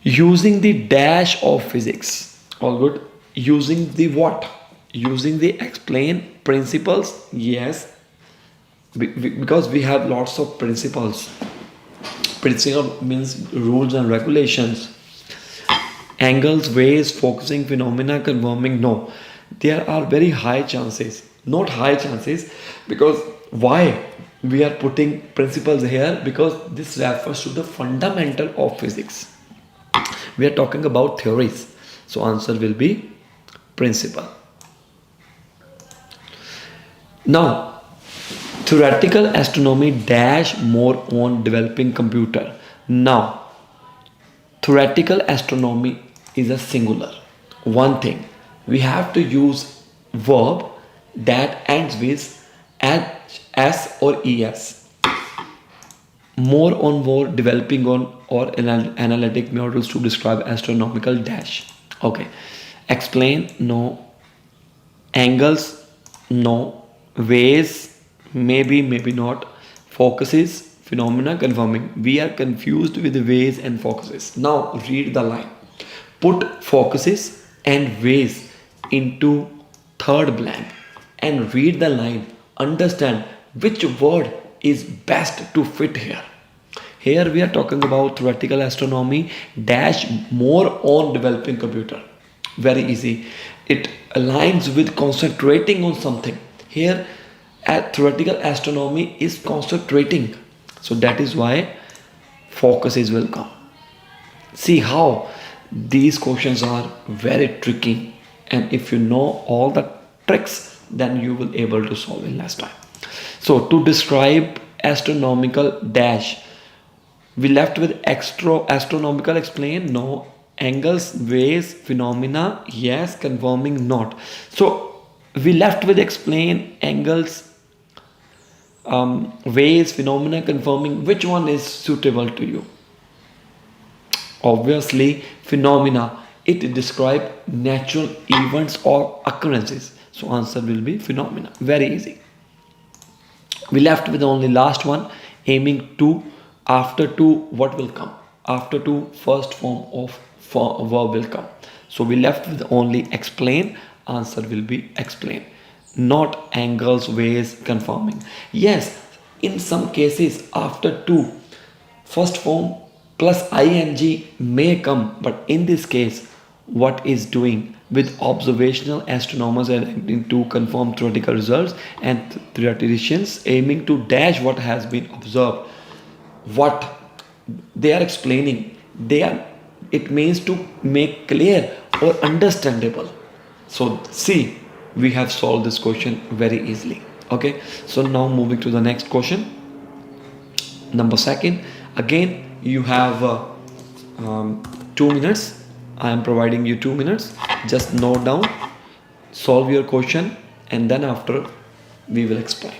Using the dash of physics. All good. Using the what? Using the explain principles. Yes. Because we have lots of principles. Principle means rules and regulations. Angles, ways, focusing, phenomena, confirming. No. There are very high chances. Not high chances. Because why? We are putting principles here because this refers to the fundamental of physics. We are talking about theories. So answer will be principle. Now, theoretical astronomy dash more on developing computer. Now, theoretical astronomy is a singular. One thing, we have to use verb that ends with S or ES. More on more developing on or analytic models to describe astronomical dash. Okay. Explain, no. Angles, no. Ways, maybe, maybe not. Focuses, phenomena, confirming. We are confused with ways and focuses. Now read the line. Put focuses and ways into third blank and read the line. Understand which word is best to fit here. Here we are talking about theoretical astronomy dash more on developing computer. Very easy. It aligns with concentrating on something. Here theoretical astronomy is concentrating. So that is why focuses will come. See how these questions are very tricky, and if you know all the tricks, then you will able to solve in less time. So to describe astronomical dash, we left with astronomical explain, no. Angles, ways, phenomena, yes. Confirming, not. So we left with explain, angles, ways, phenomena, confirming. Which one is suitable to you? Obviously phenomena. It describes natural events or occurrences. So answer will be phenomena. Very easy. We left with only last one, aiming to. After to, what will come? After to, first form of verb will come. So we left with only explain. Answer will be explain. Not angles, ways, confirming. Yes, in some cases after to, first form plus ing may come, but in this case, what is doing with observational astronomers aiming to confirm theoretical results and theoreticians aiming to dash what has been observed. What they are explaining, it means to make clear or understandable. So see, we have solved this question very easily. Okay, so now moving to the next question, number second. Again you have 2 minutes. I am providing you 2 minutes. Just note down solve your question, and then after we will explain.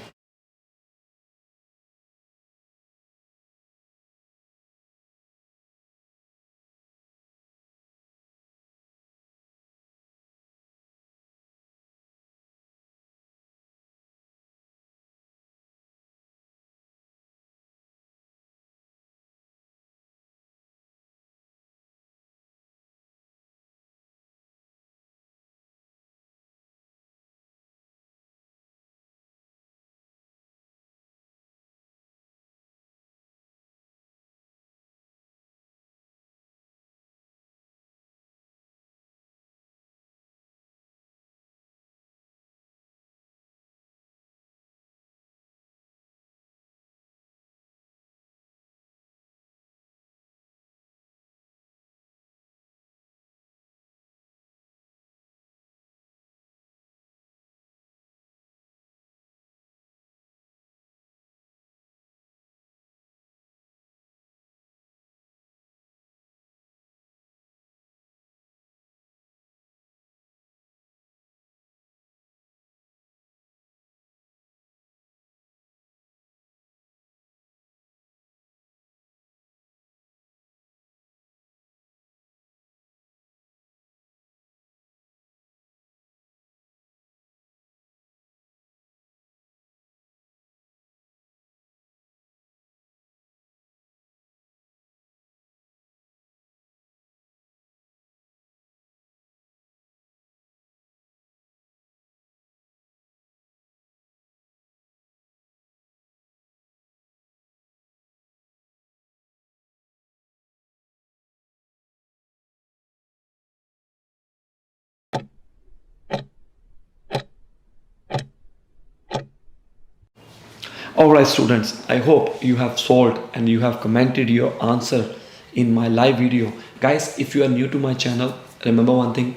Alright students, I hope you have solved and you have commented your answer in my live video. Guys, if you are new to my channel, remember one thing,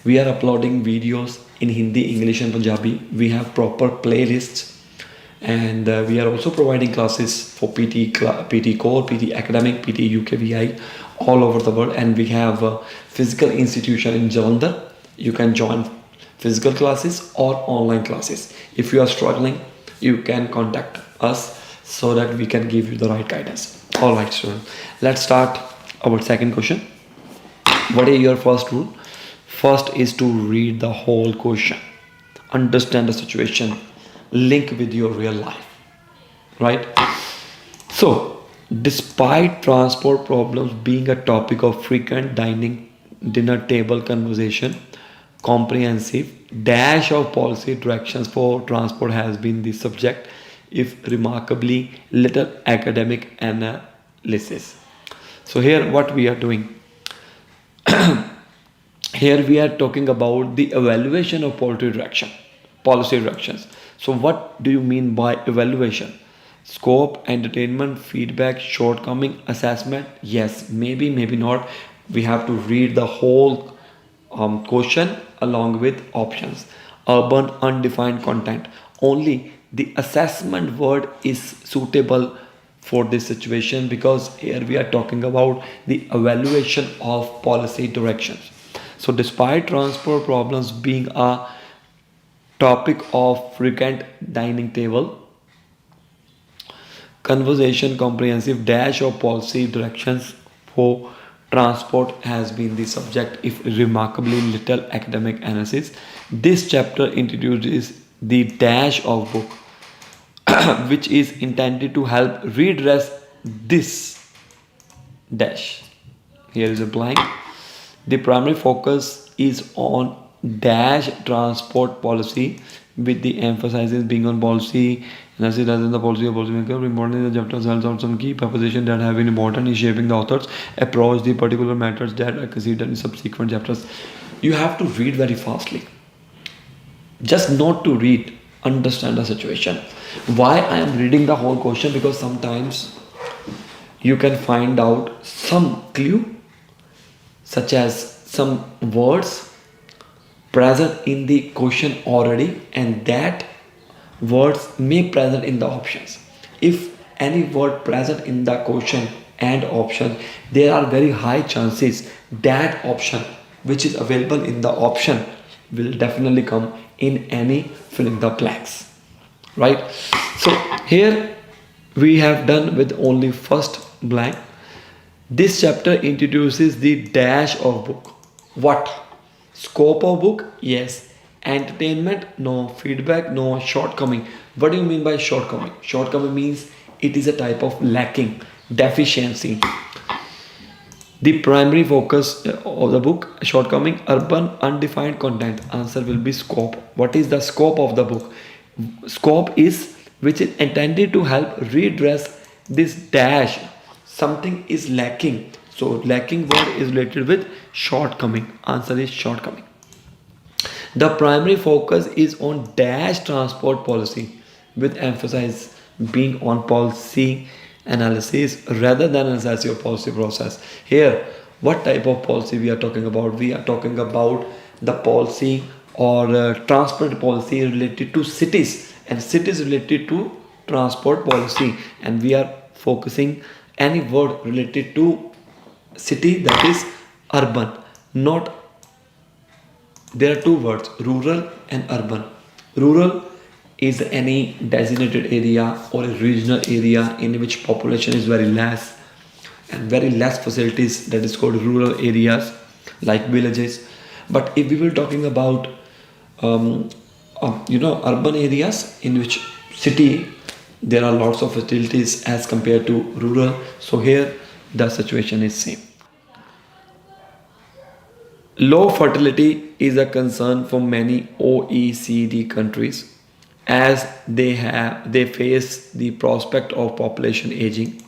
we are uploading videos in Hindi, English and Punjabi. We have proper playlists, and we are also providing classes for PT Core, PT Academic, PT UKVI all over the world, and we have a physical institution in Jalandhar. You can join physical classes or online classes. If you are struggling, you can contact us so that we can give you the right guidance. All right, students, let's start our second question. What is your first rule? First is to read the whole question, understand the situation, link with your real life, right? So, despite transport problems being a topic of frequent dinner table conversation, comprehensive dash of policy directions for transport has been the subject if remarkably little academic analysis. So here what we are doing, here we are talking about the evaluation of policy directions. So what do you mean by evaluation? Scope, entertainment, feedback, shortcoming, assessment? Yes, maybe, maybe not. We have to read the whole question along with options. Urban undefined content, only the assessment word is suitable for this situation, because here we are talking about the evaluation of policy directions. So despite transport problems being a topic of frequent dining table conversation, comprehensive dash of policy directions for transport has been the subject if remarkably little academic analysis. This chapter introduces the dash of book which is intended to help redress this dash. Here is a blank. The primary focus is on dash transport policy, with the emphasis being on policy analysis rather than the policy of policymaker. Importantly, the chapter sets out some key propositions that have been important in shaping the author's approach, the particular matters that are considered in subsequent chapters. You have to read very fastly. Just not to read, understand the situation. Why I am reading the whole question? Because sometimes you can find out some clue, such as some words present in the question already, and that words may present in the options. If any word present in the question and option, there are very high chances that option which is available in the option will definitely come in any fill in the blanks, right? So here we have done with only first blank. This chapter introduces the dash of book. What? Scope of book? Yes. Entertainment? No. Feedback? No. Shortcoming. What do you mean by shortcoming? Shortcoming means it is a type of lacking, deficiency. The primary focus of the book, shortcoming, urban undefined content. Answer will be scope. What is the scope of the book? Scope is which is intended to help redress this dash. Something is lacking. So lacking word is related with shortcoming. Answer is shortcoming. The primary focus is on dash transport policy with emphasis being on policy analysis rather than analysis of policy process. Here, what type of policy we are talking about? We are talking about the policy or transport policy related to cities, and cities related to transport policy, and we are focusing any word related to city, that is urban, not, there are two words, rural and urban. Rural is any designated area or a regional area in which population is very less and very less facilities, that is called rural areas like villages. But if we were talking about urban areas in which city there are lots of facilities as compared to rural, so here the situation is same. Low fertility is a concern for many OECD countries as they face the prospect of population aging.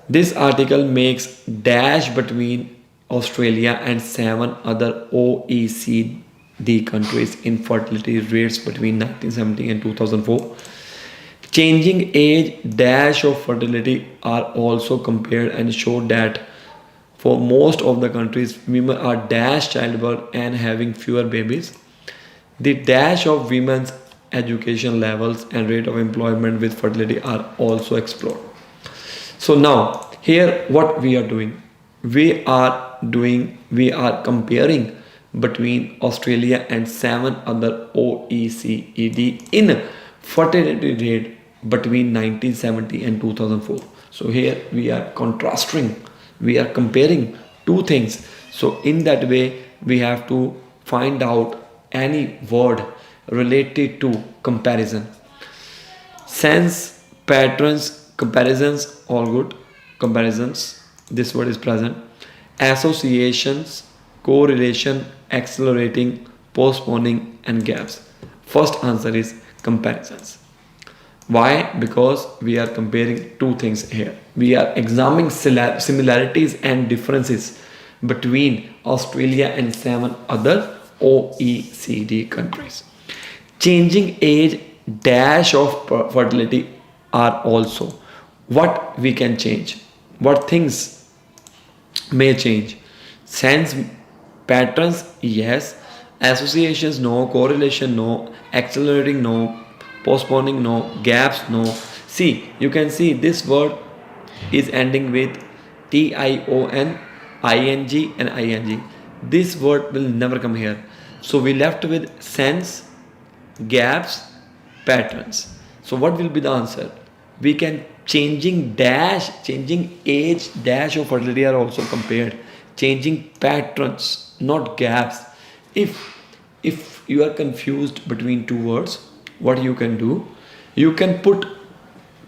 This article makes dash between Australia and 7 other OECD countries in fertility rates between 1970 and 2004. Changing age dash of fertility are also compared and show that for most of the countries, women are dash childbirth and having fewer babies. The dash of women's education levels and rate of employment with fertility are also explored. So now here what we are doing? We are comparing between Australia and 7 other OECD in fertility rate between 1970 and 2004. So here we are contrasting, we are comparing two things. So in that way we have to find out any word related to comparison. Sense, patterns, comparisons, all good. Comparisons, this word is present. Associations, correlation, accelerating, postponing, and gaps. First answer is comparisons. Why? Because we are comparing two things here. We are examining similarities and differences between Australia and 7 other OECD countries. Changing age dash of fertility are also what we can change. What things may change? Sense, patterns, yes. Associations, no. Correlation, no. Accelerating, no. Postponing, no. Gaps, no. See, you can see this word is ending with tion, ing and ing. This word will never come here. So we left with sense, gaps, patterns. So what will be the answer? We can changing age dash of fertility are also compared. Changing patterns, not gaps. If you are confused between two words, what you can do? You can put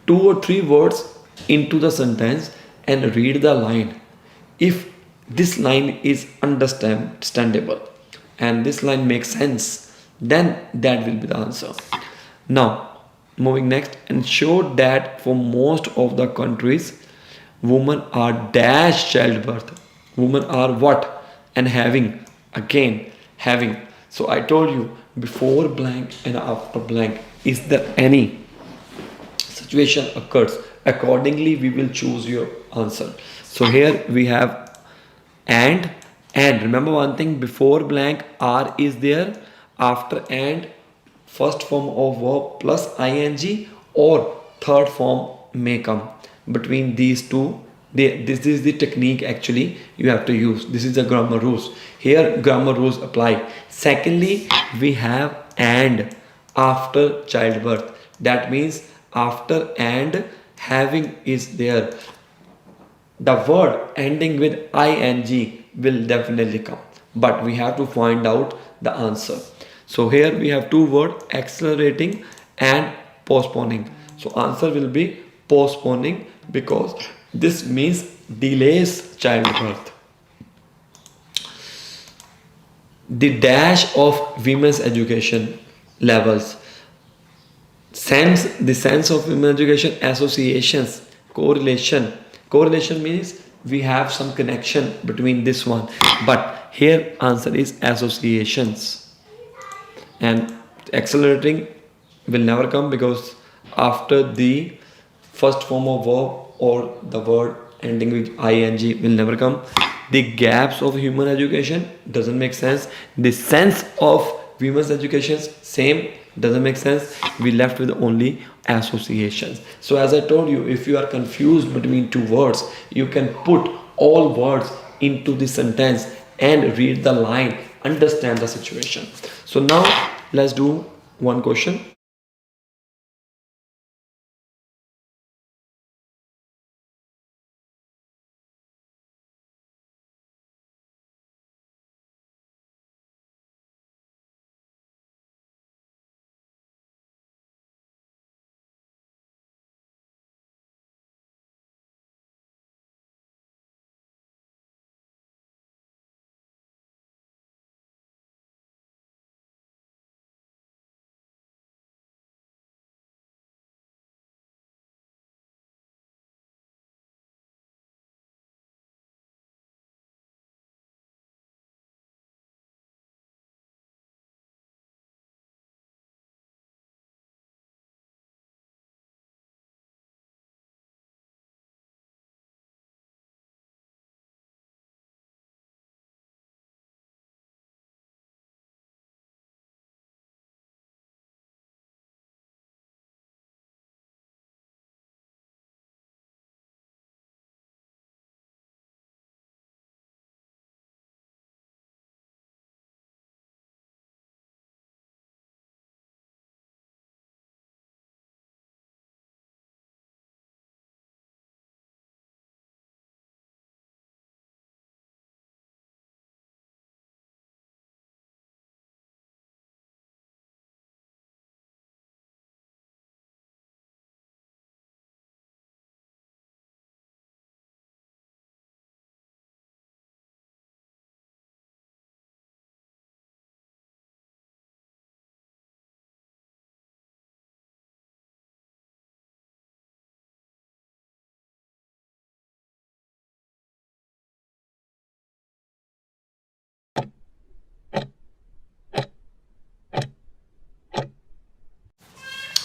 2 or 3 words into the sentence and read the line. If this line is understandable and this line makes sense, then that will be the answer. Now moving next, and show that for most of the countries women are dash childbirth. Women are what? And having, again having. So I told you before blank and after blank, is there any situation occurs, accordingly we will choose your answer. So here we have and remember one thing, before blank are is there, after and first form of verb plus ing or third form may come. Between these two This is the technique actually you have to use. This is the grammar rules. Here grammar rules apply. Secondly, we have and after childbirth. That means after and having is there, the word ending with ing will definitely come, but we have to find out the answer. So here we have two words, accelerating and postponing. So answer will be postponing, because this means delays childbirth. The dash of women's education levels, sense of women education, associations, correlation means we have some connection between this one, but here answer is associations. And accelerating will never come, because after the first form of verb or the word ending with ing will never come. The gaps of human education doesn't make sense. The sense of women's education same, doesn't make sense. We left with only associations. So as I told you, if you are confused between two words, you can put all words into the sentence and read the line, understand the situation. So now let's do one question.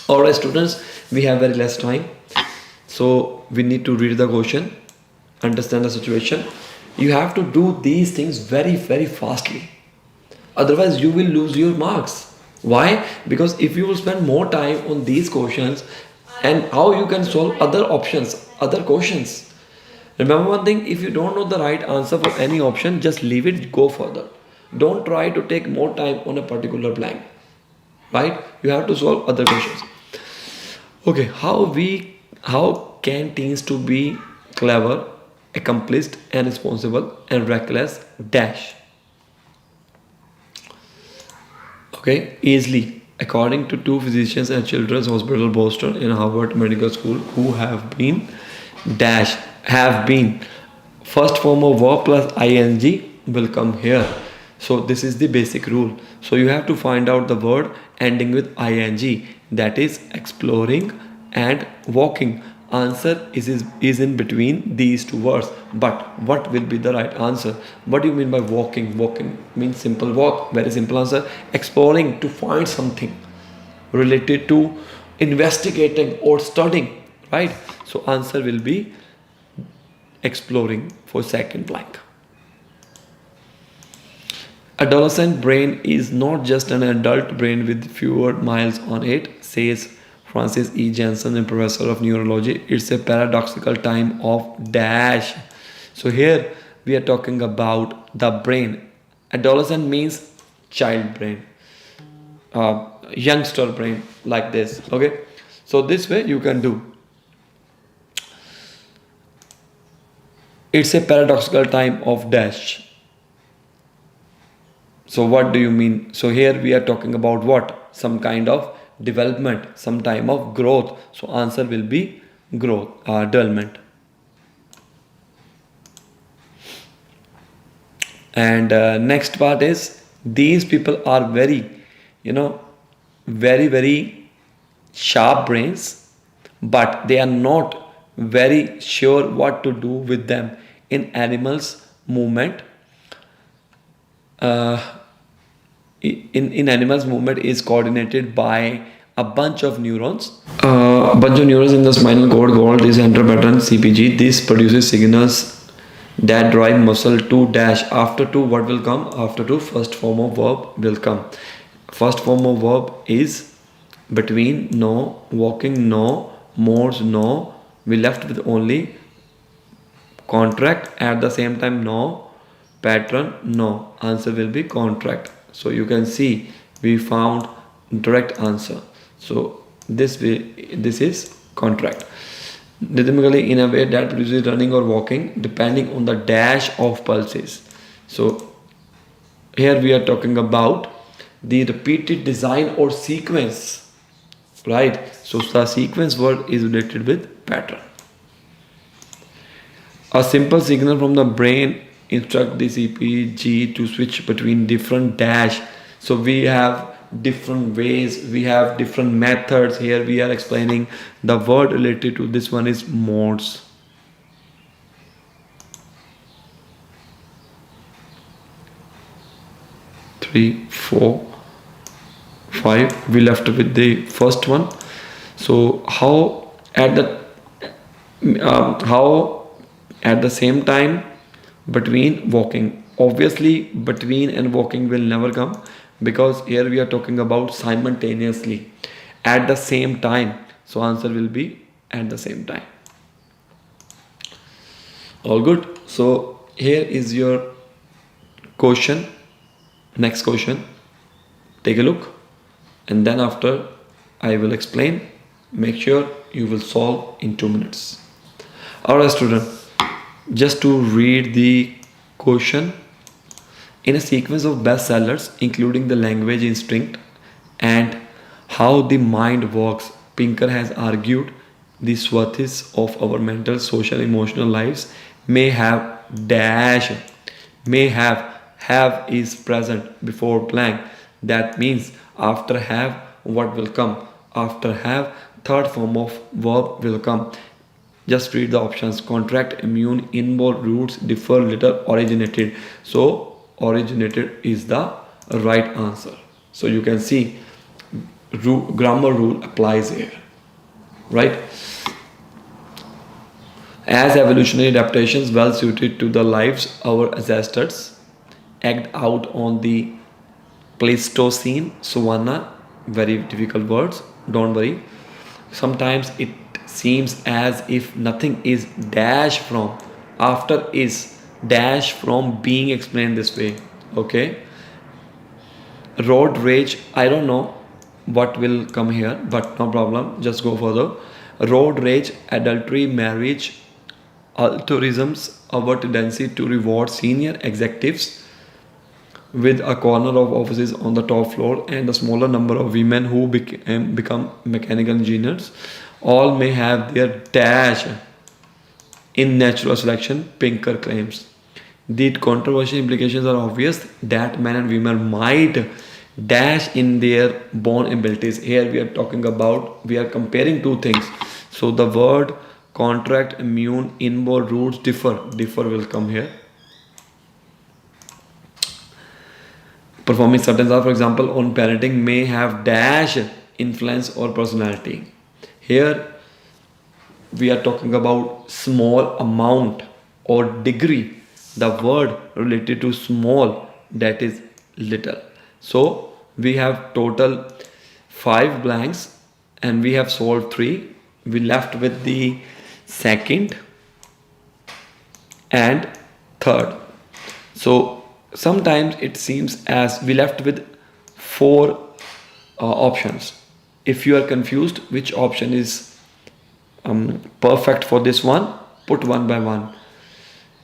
Alright students, we have very less time, so we need to read the question, understand the situation. You have to do these things very fastly, otherwise you will lose your marks. Why? Because if you will spend more time on these questions, and how you can solve other options, other questions. Remember one thing, if you don't know the right answer for any option, just leave it, go further. Don't try to take more time on a particular blank, right? You have to solve other questions. Okay, how can teens to be clever, accomplished and responsible and reckless dash? Okay, easily. According to two physicians at Children's Hospital Boston and Harvard Medical School who have been dash, have been, first form of verb plus ing will come here. So this is the basic rule. So you have to find out the word ending with ing, that is exploring and walking. Answer is in between these two words, but what will be the right answer? What do you mean by walking? Walking means simple walk, very simple answer. Exploring, to find something related to investigating or studying, right? So answer will be exploring for second blank. Adolescent brain is not just an adult brain with fewer miles on it, says Francis E. Jensen, a professor of neurology. It's a paradoxical time of dash. So here we are talking about the brain. Adolescent means child brain, youngster brain, like this. Okay, so this way you can do. It's a paradoxical time of dash. So what do you mean? So here we are talking about what? Some kind of development, some time of growth. So answer will be growth, development. And next part is, these people are very, very sharp brains, but they are not very sure what to do with them. In animals movement, uh, in animals movement is coordinated by a bunch of neurons. A bunch of neurons in the spinal cord called this entero pattern CPG. This produces signals that drive muscle to dash. After two, what will come? After two, first form of verb will come. First form of verb is between, no. Walking, no. Modes, no. We left with only contract. At the same time, no. Pattern, no. Answer will be contract. So you can see we found direct answer. So this is contract. Rhythmically in a way that produces running or walking depending on the dash of pulses. So here we are talking about the repeated design or sequence, right? So the sequence word is related with pattern. A simple signal from the brain instruct the CPG to switch between different dash. So we have different ways, we have different methods. Here we are explaining the word related to this one is modes. Three, 4, 5. We left with the first one. So how at the same time between walking. Obviously between and walking will never come, because here we are talking about simultaneously at the same time. So answer will be at the same time. All good. So here is your question. Next question, take a look, and then after I will explain. Make sure you will solve in 2 minutes. Alright student, just to read the question. In a sequence of bestsellers including The Language Instinct and How the Mind Works, Pinker has argued the swathis of our mental, social, emotional lives may have dash, may have is present before blank. That means after have what will come? After have third form of verb will come. Just read the options. Contract, immune, involve, roots, differ, little, originated. So originated is the right answer. So you can see grammar rule applies here, right? As evolutionary adaptations well suited to the lives our ancestors act out on the Pleistocene savanna. Very difficult words, don't worry. Sometimes it seems as if nothing is dash from, after is dash from being explained this way. Okay, road rage, I don't know what will come here, but no problem, just go further. Road rage, adultery, marriage, altruisms, our tendency to reward senior executives with a corner of offices on the top floor, and a smaller number of women who become mechanical engineers, all may have their dash in natural selection, Pinker claims. The controversial implications are obvious that men and women might dash in their born abilities. Here we are talking about, we are comparing two things. So the word contract, immune, involve, roots, differ will come here. Performing certain tasks, for example, on parenting, may have dash influence or personality. Here we are talking about small amount or degree. The word related to small, that is little. So we have total 5 blanks. and we have solved 3. We left with the second and third. So sometimes it seems as we left with 4 options. If you are confused which option is perfect for this one, put one by one.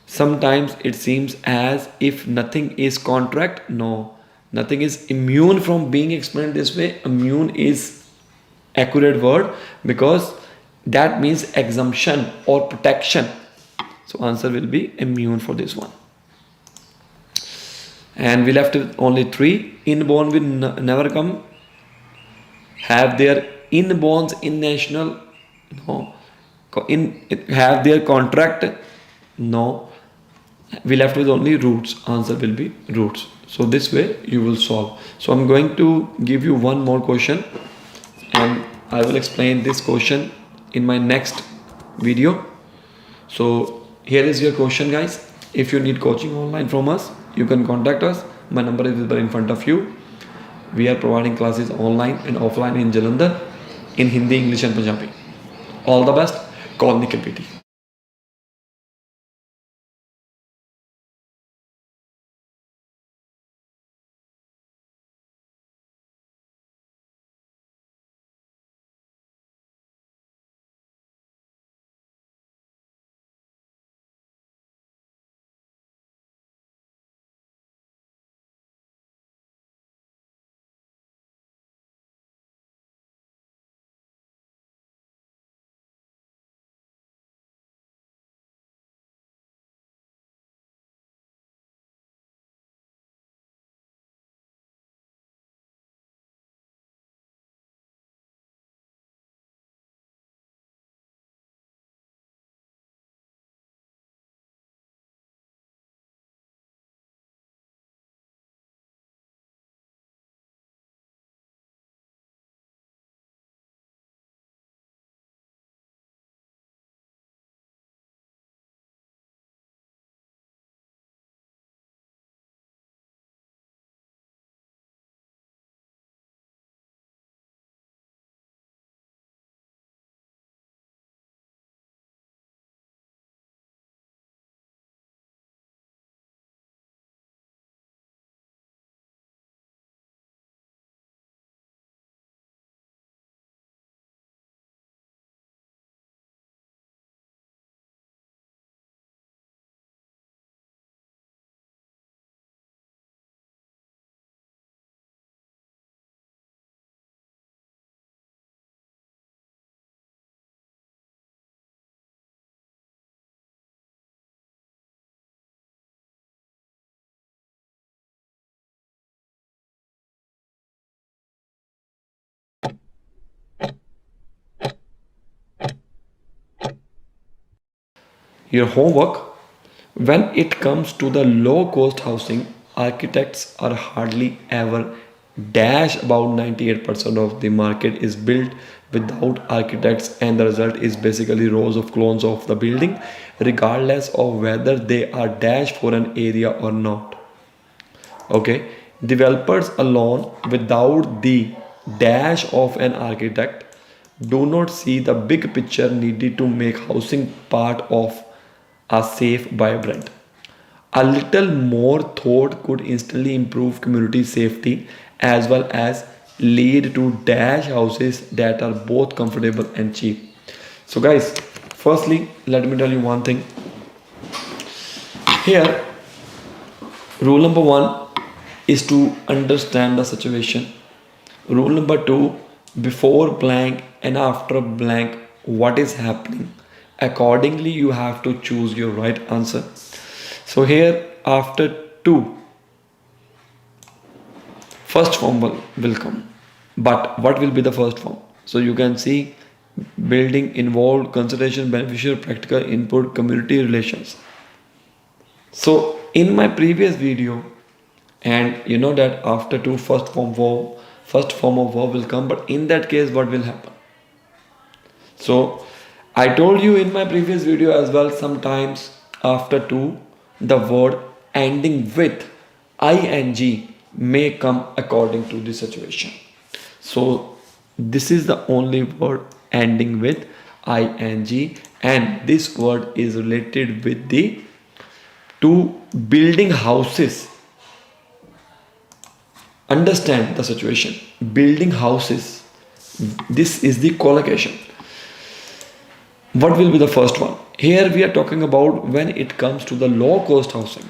Sometimes it seems as if nothing is contract. No, nothing is immune from being explained this way. Immune is accurate word because that means exemption or protection. So answer will be immune for this one. And we left with only 3. Inborn will never come. Have their inborns in national? No. Have their contract? No. We left with only roots. Answer will be roots. So this way you will solve. So I'm going to give you one more question, and I will explain this question in my next video. So here is your question, guys. If you need coaching online from us, you can contact us. My number is visible in front of you. We are providing classes online and offline in Jalandhar in Hindi, English and Punjabi. All the best. Call Nikhil PT. Your homework. When it comes to the low cost housing, architects are hardly ever dash. About 98% of the market is built without architects, and the result is basically rows of clones of the building, regardless of whether they are dash for an area or not. Okay, developers alone without the dash of an architect do not see the big picture needed to make housing part of a safe, vibrant. A little more thought could instantly improve community safety as well as lead to dash houses that are both comfortable and cheap. So guys, firstly, let me tell you one thing. Here, rule number 1 is to understand the situation. Rule number 2, before blank and after blank, what is happening? Accordingly, you have to choose your right answer. So here, after 2, first form will come. But what will be the first form? So you can see building involved consideration, beneficial, practical input, community relations. So in my previous video, and you know that after 2 first form of verb will come, but in that case what will happen? So I told you in my previous video as well, sometimes after 2 the word ending with ing may come according to the situation. So This is the only word ending with ing, and this word is related with the to building houses. Understand the situation. Building houses. This is the collocation. What will be the first one? Here we are talking about when it comes to the low cost housing.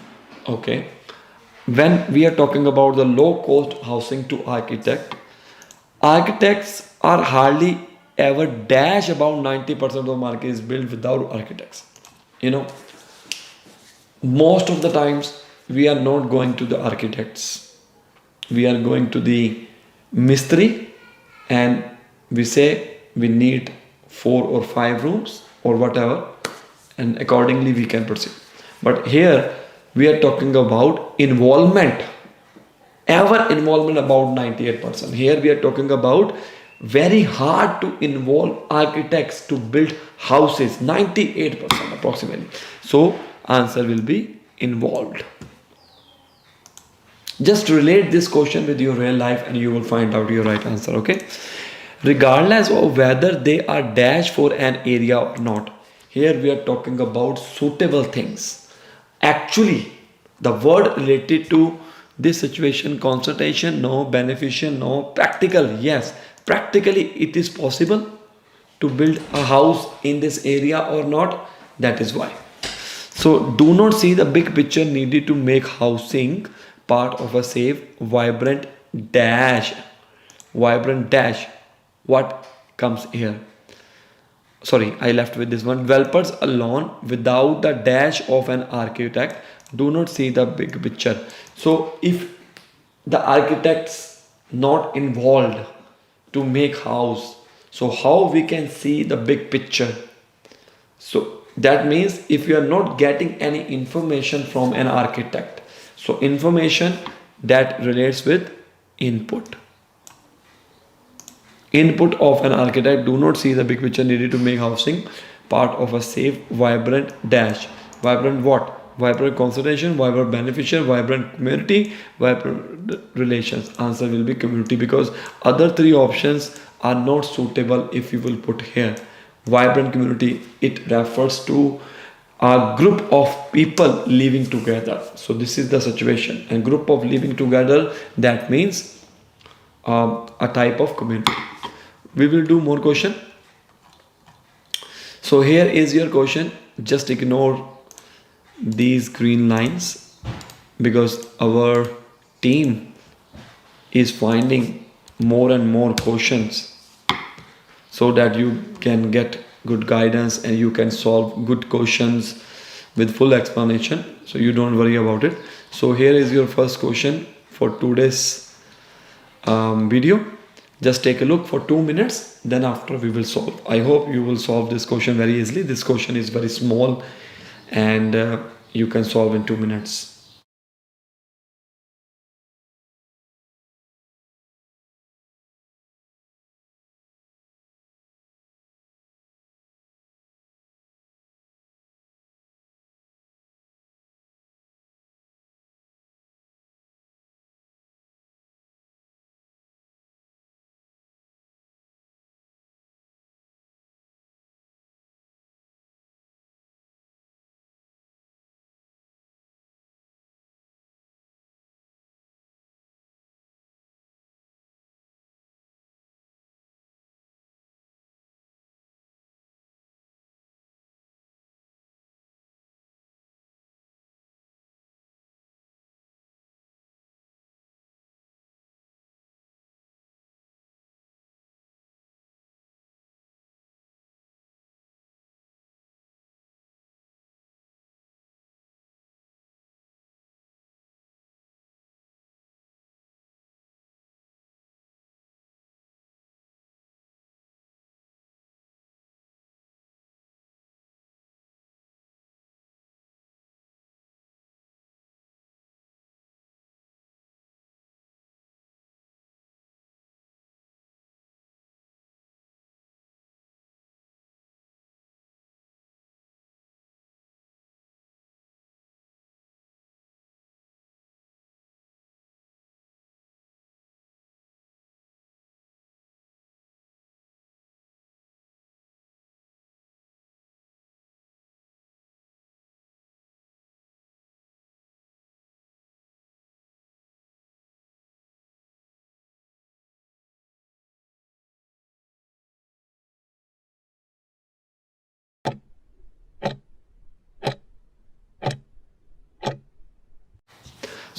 Okay. When we are talking about the low cost housing to architect, architects are hardly ever dash about 90% of the market is built without architects. You know, most of the times we are not going to the architects. We are going to the mistri and we say we need 4 or 5 rooms or whatever, and accordingly we can proceed. But here we are talking about involvement, ever involvement about 98%. Here we are talking about very hard to involve architects to build houses, 98% approximately. So answer will be involved. Just relate this question with your real life and you will find out your right answer. Okay, regardless of whether they are dash for an area or not, here we are talking about suitable things. Actually, the word related to this situation, consultation, no, beneficial, no, practical, yes, practically it is possible to build a house in this area or not. That is why. So do not see the big picture needed to make housing part of a safe, vibrant dash. Vibrant dash. What comes here? Sorry, I left with this one. Developers alone without the dash of an architect do not see the big picture. So if the architects not involved to make house, so how we can see the big picture? So that means if you are not getting any information from an architect, so information that relates with input. Input of an architect do not see the big picture needed to make housing part of a safe, vibrant dash. Vibrant what? Vibrant consultation, vibrant beneficial, vibrant community, vibrant relations. Answer will be community because other three options are not suitable if you will put here. Vibrant community, it refers to a group of people living together. So this is the situation. A group of living together, that means a type of community. We will do more question. So here is your question. Just ignore these green lines because our team is finding more and more questions so that you can get good guidance and you can solve good questions with full explanation, so you don't worry about it. So here is your first question for today's video. Just take a look for 2 minutes, then after we will solve. I hope you will solve this question very easily. This question is very small and you can solve in 2 minutes.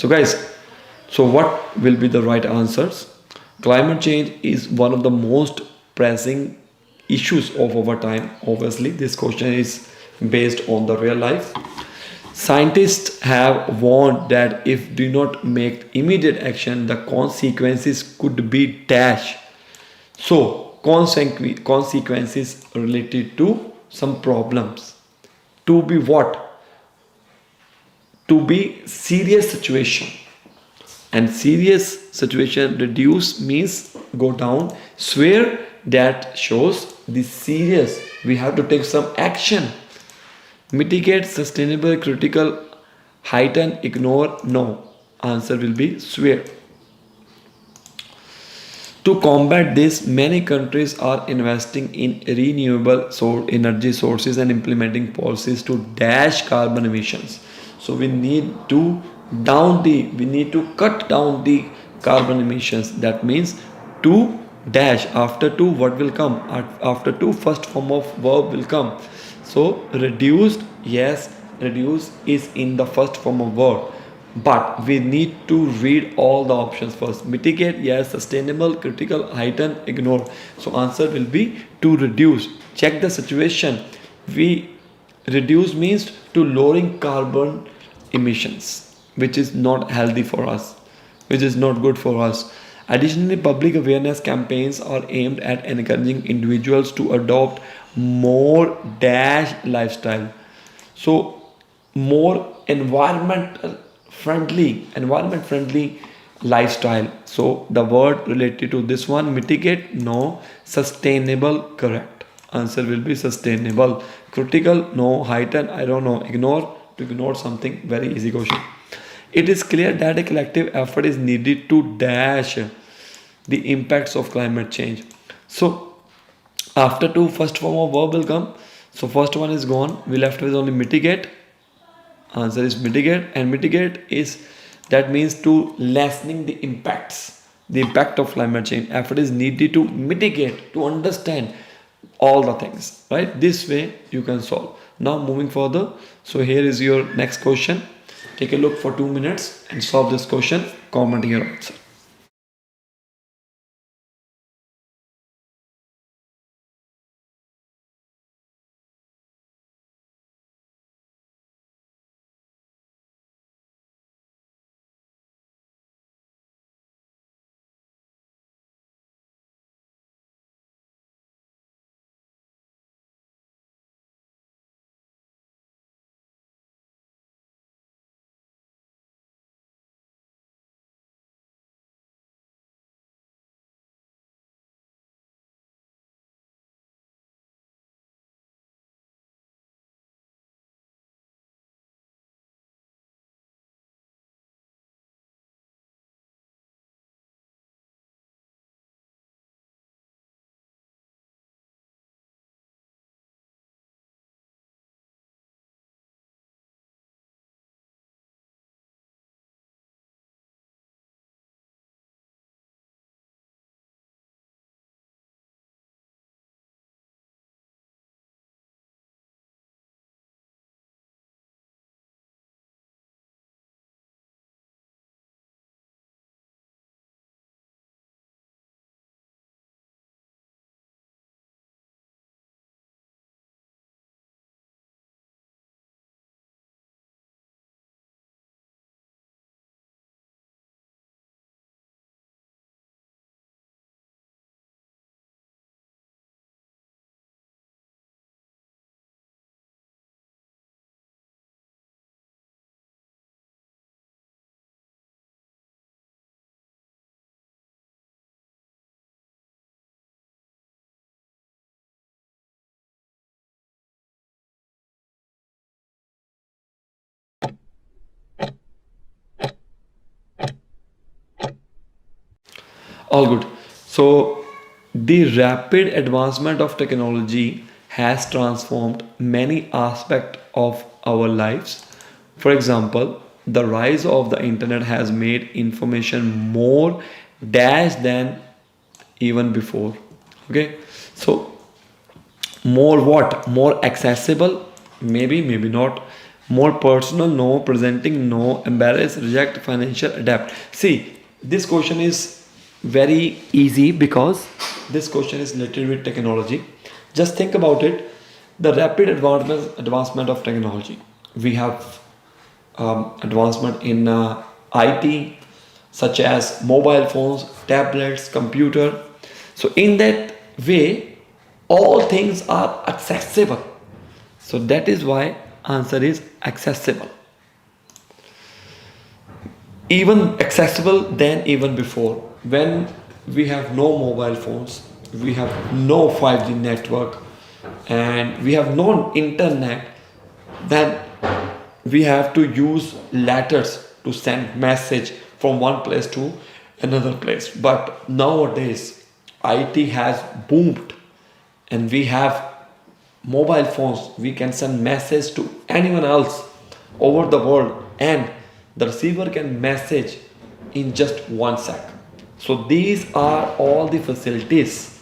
So guys, so what will be the right answers? Climate change is one of the most pressing issues of our time. Obviously, this question is based on the real life. Scientists have warned that if do not make immediate action, the consequences could be dash. So, consequences related to some problems. To be what? To be serious situation. And serious situation reduce means go down. Swear that shows the serious. We have to take some action. Mitigate, sustainable, critical, heighten, ignore, no. Answer will be swear. To combat this, many countries are investing in renewable energy sources and implementing policies to dash carbon emissions. So we need to we need to cut down the carbon emissions. That means to dash, after to what will come? After to first form of verb will come. So reduced, yes, reduce is in the first form of verb, but we need to read all the options first. Mitigate, yes. Sustainable, critical, heighten, ignore. So answer will be to reduce. Check the situation. We reduce means to lowering carbon emissions, which is not healthy for us, which is not good for us. Additionally, public awareness campaigns are aimed at encouraging individuals to adopt more dash lifestyle. So more environment friendly lifestyle. So the word related to this one, mitigate, no. Sustainable, correct. Answer will be sustainable. Critical, no. Heighten, I don't know. Ignore, to ignore something, very easy question. It is clear that a collective effort is needed to dash the impacts of climate change. So after to first form of verb will come. So first one is gone. We left with only mitigate. Answer is mitigate, and mitigate is, that means to lessening the impacts, the impact of climate change. Effort is needed to mitigate, to understand all the things, right? This way you can solve. Now moving further, so here is your next question. Take a look for 2 minutes and solve this question. Comment your answer. All good. So, the rapid advancement of technology has transformed many aspects of our lives. For example, the rise of the internet has made information more dash than even before. Okay, so more what? More accessible? Maybe, maybe not. More personal, no. Presenting, no. Embarrass, reject, financial, adapt. See, this question is very easy because this question is related with technology. Just think about it. The rapid advancement of technology. We have advancement in IT, such as mobile phones, tablets, computer. So in that way, all things are accessible. So that is why answer is accessible. Even accessible than even before. When we have no mobile phones, we have no 5G network, and we have no internet, then we have to use letters to send message from one place to another place. But nowadays IT has boomed, and we have mobile phones. We can send message to anyone else over the world, and the receiver can message in just 1 sec. So these are all the facilities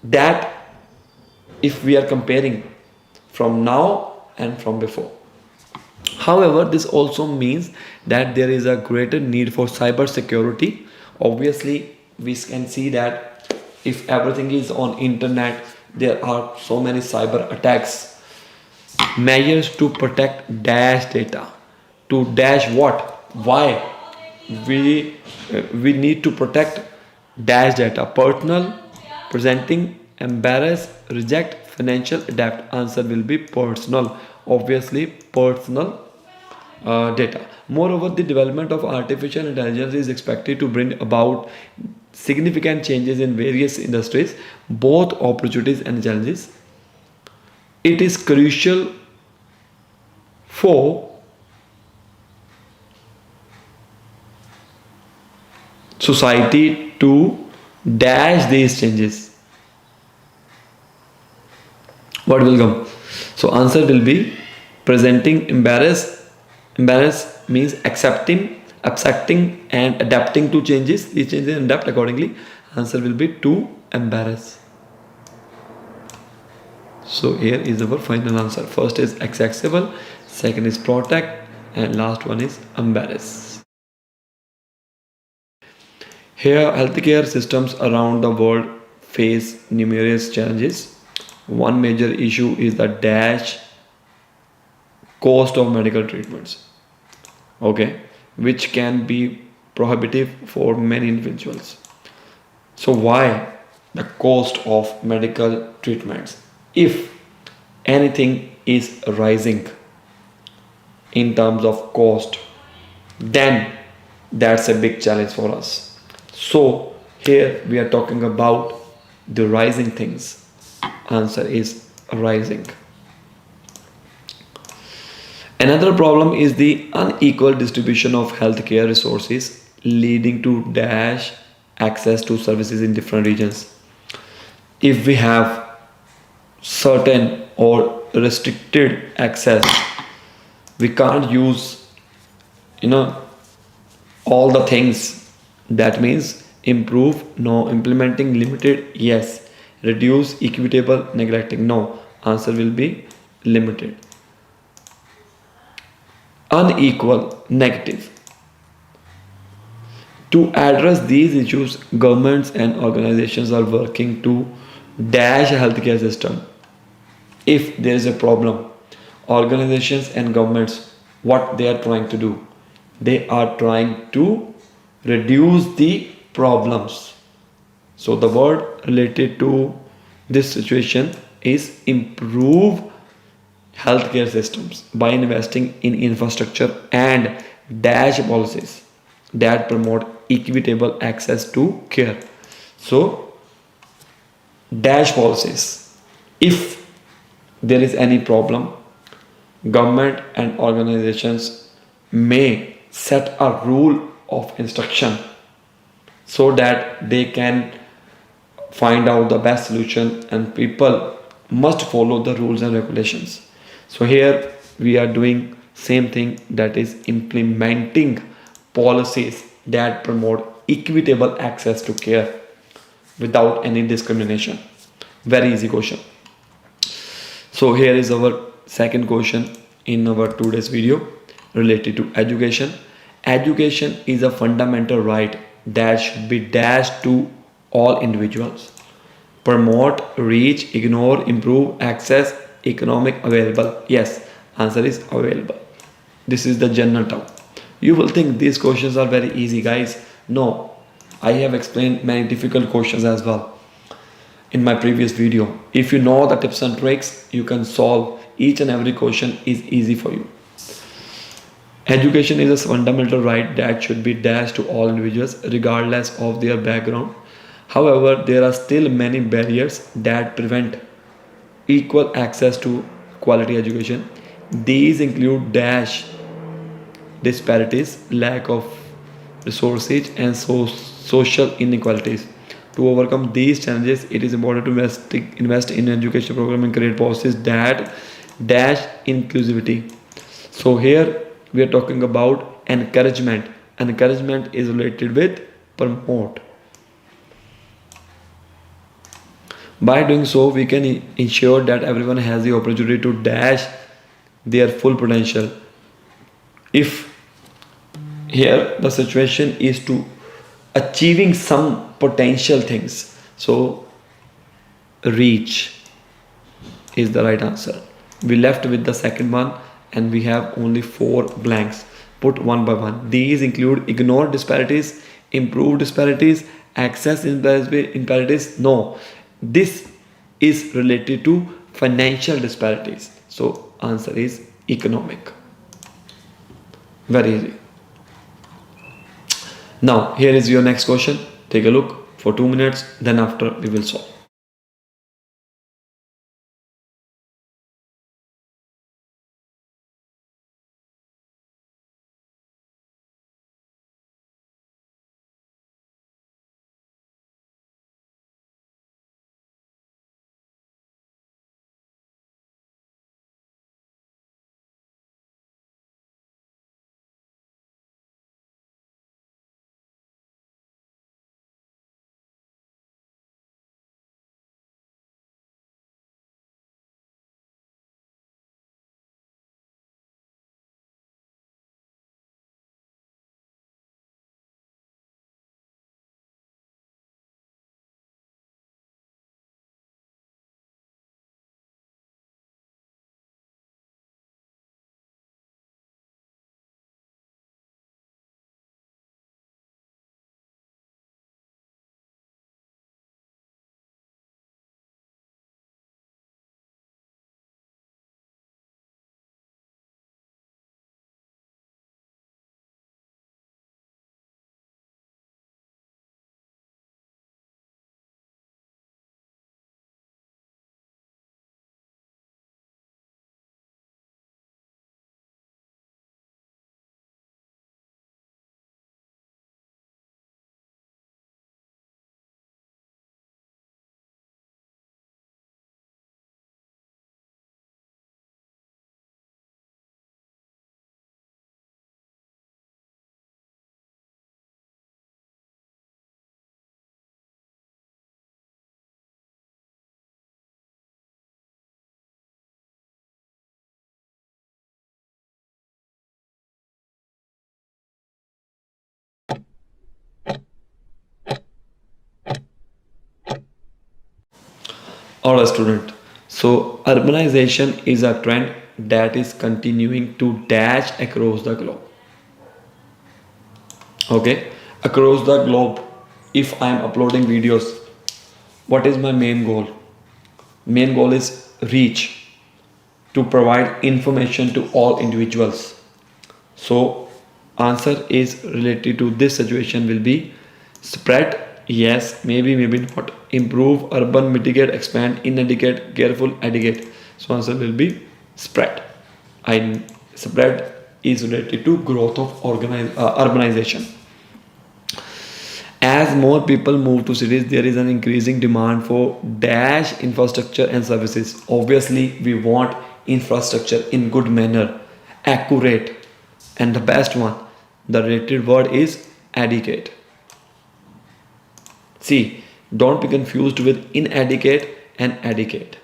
that, if we are comparing from now and from before. However, this also means that there is a greater need for cyber security. Obviously, we can see that if everything is on internet, there are so many cyber attacks. Measures to protect dash data. To dash what? Why? We need to protect dash data. Personal, presenting, embarrass, reject, financial, adapt. Answer will be personal. Obviously, personal data. Moreover, the development of artificial intelligence is expected to bring about significant changes in various industries, both opportunities and challenges. It is crucial for society to dash these changes. What will come? So answer will be presenting, embarrass. Embarrass means accepting and adapting to changes. These changes and adapt accordingly. Answer will be to embarrass. So here is our final answer. First is accessible, second is protect, and last one is embarrass. Here, healthcare systems around the world face numerous challenges. One major issue is the dash cost of medical treatments, okay, which can be prohibitive for many individuals. So why the cost of medical treatments? If anything is rising in terms of cost, then that's a big challenge for us. So here we are talking about the rising things. Answer is rising. Another problem is the unequal distribution of healthcare resources, leading to dash access to services in different regions. If we have certain or restricted access, we can't use all the things. That means improve, no. Implementing, limited, yes. Reduce, equitable, neglecting, no. Answer will be limited. Unequal, negative. To address these issues, governments and organizations are working to dash a healthcare system. If there is a problem, organizations and governments, what they are trying to do? They are trying to reduce the problems. So the word related to this situation is improve healthcare systems by investing in infrastructure and dash policies that promote equitable access to care. So dash policies. If there is any problem, government and organizations may set a rule of instruction so that they can find out the best solution, and people must follow the rules and regulations. So here we are doing same thing, that is implementing policies that promote equitable access to care without any discrimination. Very easy question. So here is our second question. in our today's video related to education. Education is a fundamental right that should be dashed to all individuals. Promote, reach, ignore, improve, access, economic, available. Yes, answer is available. This is the general term. You will think these questions are very easy, guys. No, I have explained many difficult questions as well in my previous video. If you know the tips and tricks, you can solve each and every question is easy for you. Education is a fundamental right that should be dashed to all individuals regardless of their background. However, there are still many barriers that prevent equal access to quality education. These include dash disparities, lack of resources, and social inequalities. To overcome these challenges, it is important to invest in education program and create policies that dash inclusivity. So here we are talking about encouragement. Encouragement is related with promote. By doing so, we can ensure that everyone has the opportunity to dash their full potential. If here the situation is to achieving some potential things, so reach is the right answer. We left with the second one and we have only 4 blanks. Put one by one. These include ignore disparities, improve disparities, access disparities. No, this is related to financial disparities. So answer is economic. Very easy. Now here is your next question. Take a look for 2 minutes, then after we will solve. Alright, student. So urbanization is a trend that is continuing to dash across the globe. Okay, across the globe. If I am uploading videos, what is my main goal? Main goal is reach, to provide information to all individuals. So answer is related to this situation will be spread. Yes, maybe, maybe not. Improve, urban, mitigate, expand, ineducate, careful, educate. So answer will be spread. I spread is related to growth of urbanization. As more people move to cities, there is an increasing demand for dash infrastructure and services. Obviously, we want infrastructure in good manner, accurate, and the best one, the related word is educate. See, don't be confused with inadequate and educate.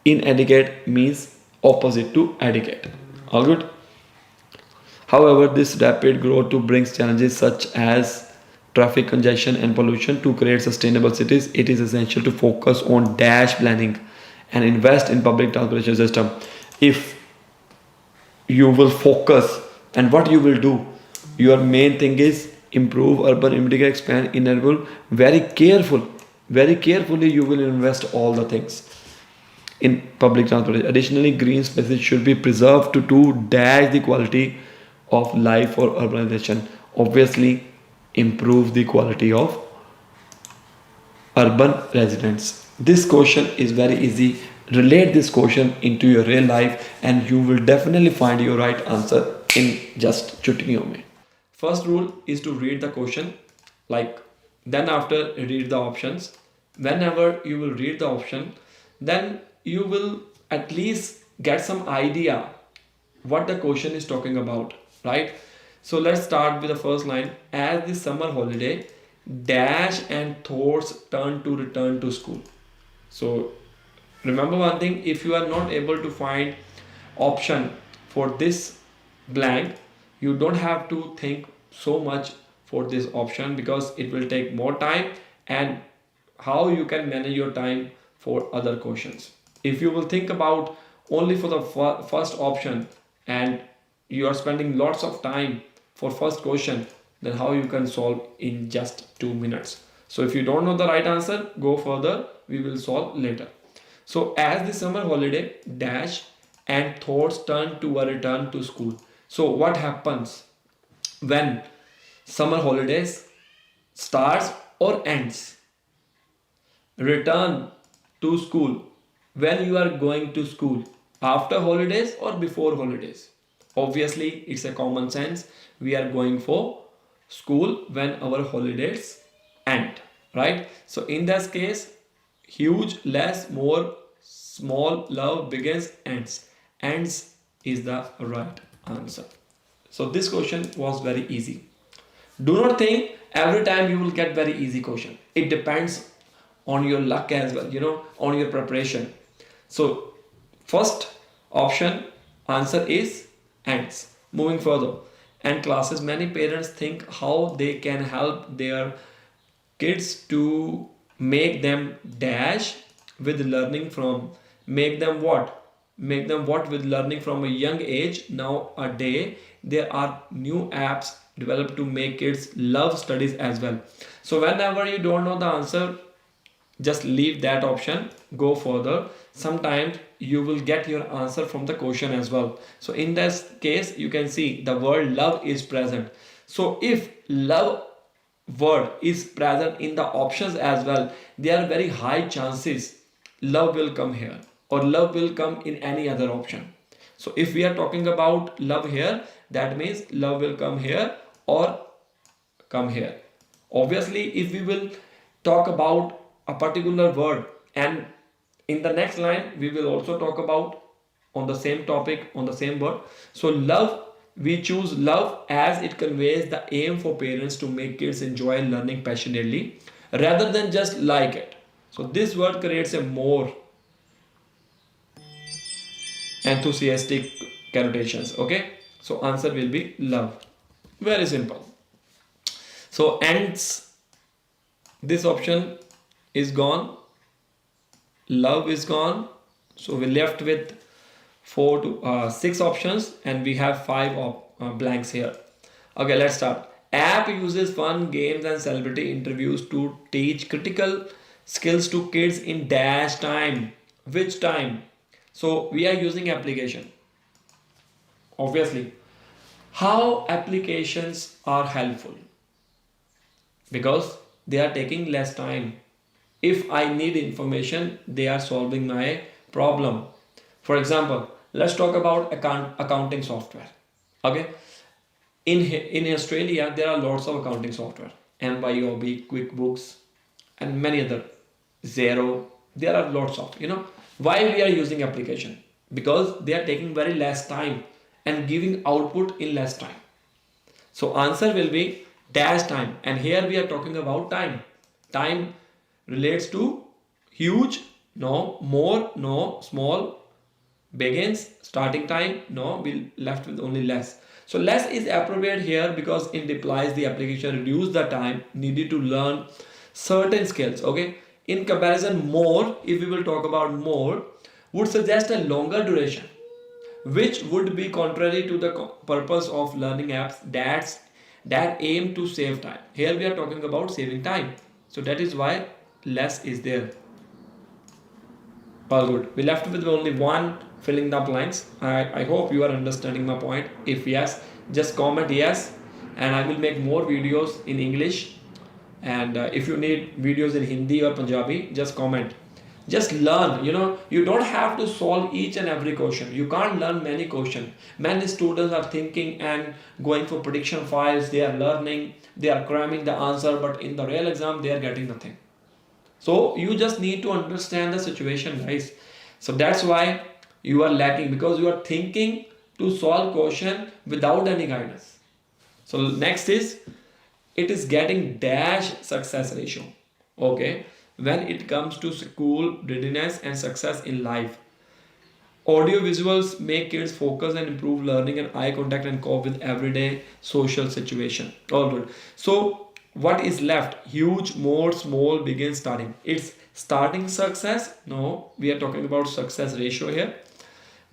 Inadequate means opposite to educate. All good. However, this rapid growth to brings challenges such as traffic congestion and pollution. To create sustainable cities, it is essential to focus on dash planning and invest in public transportation system. If you will focus, and what you will do, your main thing is improve urban immediate expand enable very carefully you will invest all the things in public transportation. Additionally, green spaces should be preserved to dash the quality of life for urbanization. Obviously, improve the quality of urban residents. This question is very easy. Relate this question into your real life, and you will definitely find your right answer in just chutkiyon mein. First rule is to read the question, like then after read the options. Whenever you will read the option, then you will at least get some idea what the question is talking about, right? So let's start with the first line. As the summer holiday dash and thoughts turn to return to school. So remember one thing, if you are not able to find option for this blank, you don't have to think so much for this option because it will take more time, and how you can manage your time for other questions. If you will think about only for the first option and you are spending lots of time for first question, then how you can solve in just 2 minutes. So if you don't know the right answer, go further, we will solve later. So as the summer holiday dash and thoughts turn to a return to school. So what happens when summer holidays starts or ends? Return to school. When you are going to school, after holidays or before holidays? Obviously, it's a common sense. We are going for school when our holidays end, right? So in this case, huge, less, more, small, love, begins, ends. Ends is the right answer. So this question was very easy. Do not think every time you will get very easy question. It depends on your luck as well, on your preparation. So first option answer is ends. Moving further, and classes, many parents think how they can help their kids to make them dash with learning from, make them what with learning from a young age. Nowadays there are new apps developed to make kids love studies as well. So whenever you don't know the answer, just leave that option, go further. Sometimes you will get your answer from the question as well. So in this case, you can see the word love is present. So if love word is present in the options as well, there are very high chances love will come here or love will come in any other option. So if we are talking about love here, that means love will come here or come here. Obviously, if we will talk about a particular word and in the next line we will also talk about on the same topic, on the same word. So love, we choose love as it conveys the aim for parents to make kids enjoy learning passionately rather than just like it. So this word creates a more enthusiastic connotations. Okay, so answer will be love. Very simple. So ends, this option is gone, love is gone, so we left with 6 options and we have 5 blanks here. Okay, let's start. App uses fun games and celebrity interviews to teach critical skills to kids in dash time. Which time? So we are using application. Obviously, how applications are helpful? Because they are taking less time. If I need information, they are solving my problem. For example, let's talk about accounting software. Okay, in Australia there are lots of accounting software, MYOB, QuickBooks, and many other, Zero. There are lots of, why we are using application? Because they are taking very less time and giving output in less time. So answer will be dash time, and here we are talking about time. Time relates to huge, no, more, no, small, Begins, starting time, no, we left with only less. So less is appropriate here because it implies the application reduce the time needed to learn certain skills. Okay, in comparison, more, if we will talk about more, would suggest a longer duration, which would be contrary to the purpose of learning apps that aim to save time. Here we are talking about saving time, so that is why less is there. All good. We left with only one filling the blanks. I hope you are understanding my point. If yes, just comment yes, and I will make more videos in English. And if you need videos in Hindi or Punjabi, just comment. Just learn. You don't have to solve each and every question. You can't learn many questions. Many students are thinking and going for prediction files. They are learning. They are cramming the answer, but in the real exam, they are getting nothing. So you just need to understand the situation, guys. So that's why you are lacking, because you are thinking to solve question without any guidance. So next is, it is getting dash success ratio. Okay, when it comes to school readiness and success in life, audio visuals make kids focus and improve learning and eye contact and cope with everyday social situation. All good. So what is left? Huge, more, small, begin, starting. It's starting success. No, we are talking about success ratio here.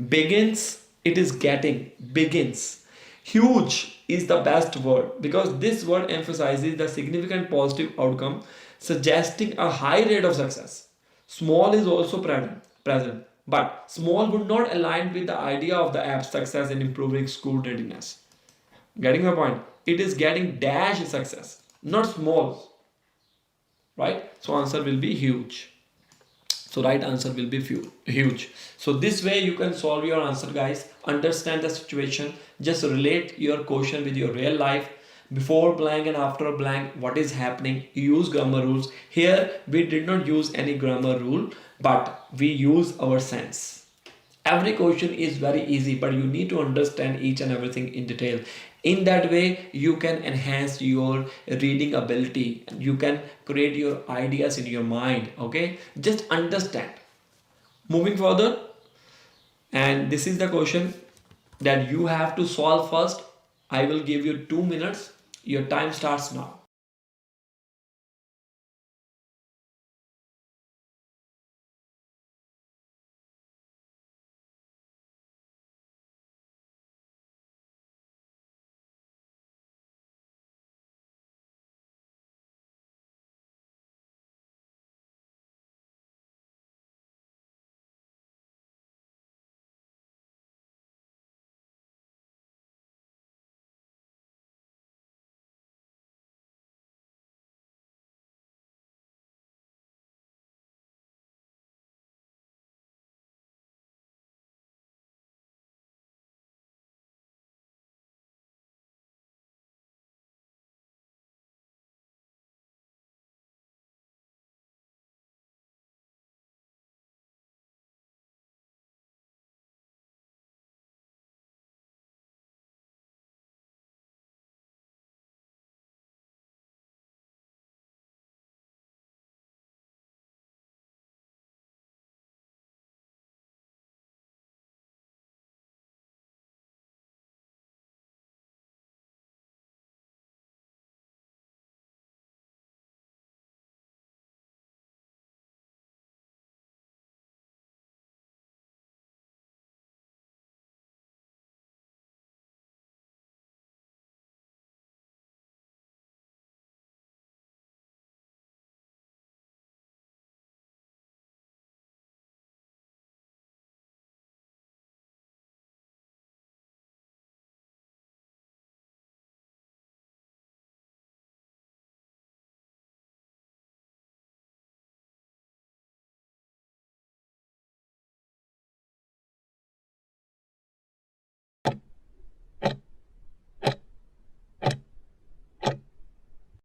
Begins, it is getting, begins. Huge is the best word because this word emphasizes the significant positive outcome, suggesting a high rate of success. Small is also present, but small would not align with the idea of the app success in improving school readiness. Getting my point? It is getting dash success, not small, right? So answer will be huge. So right answer will be huge. So this way you can solve your answer, guys. Understand the situation. Just relate your question with your real life. Before blank and after blank, what is happening? Use grammar rules. Here we did not use any grammar rule, but we use our sense. Every question is very easy, but you need to understand each and everything in detail. In that way, you can enhance your reading ability and you can create your ideas in your mind. Okay, just understand. Moving further, and this is the question that you have to solve first. I will give you 2 minutes. Your time starts now.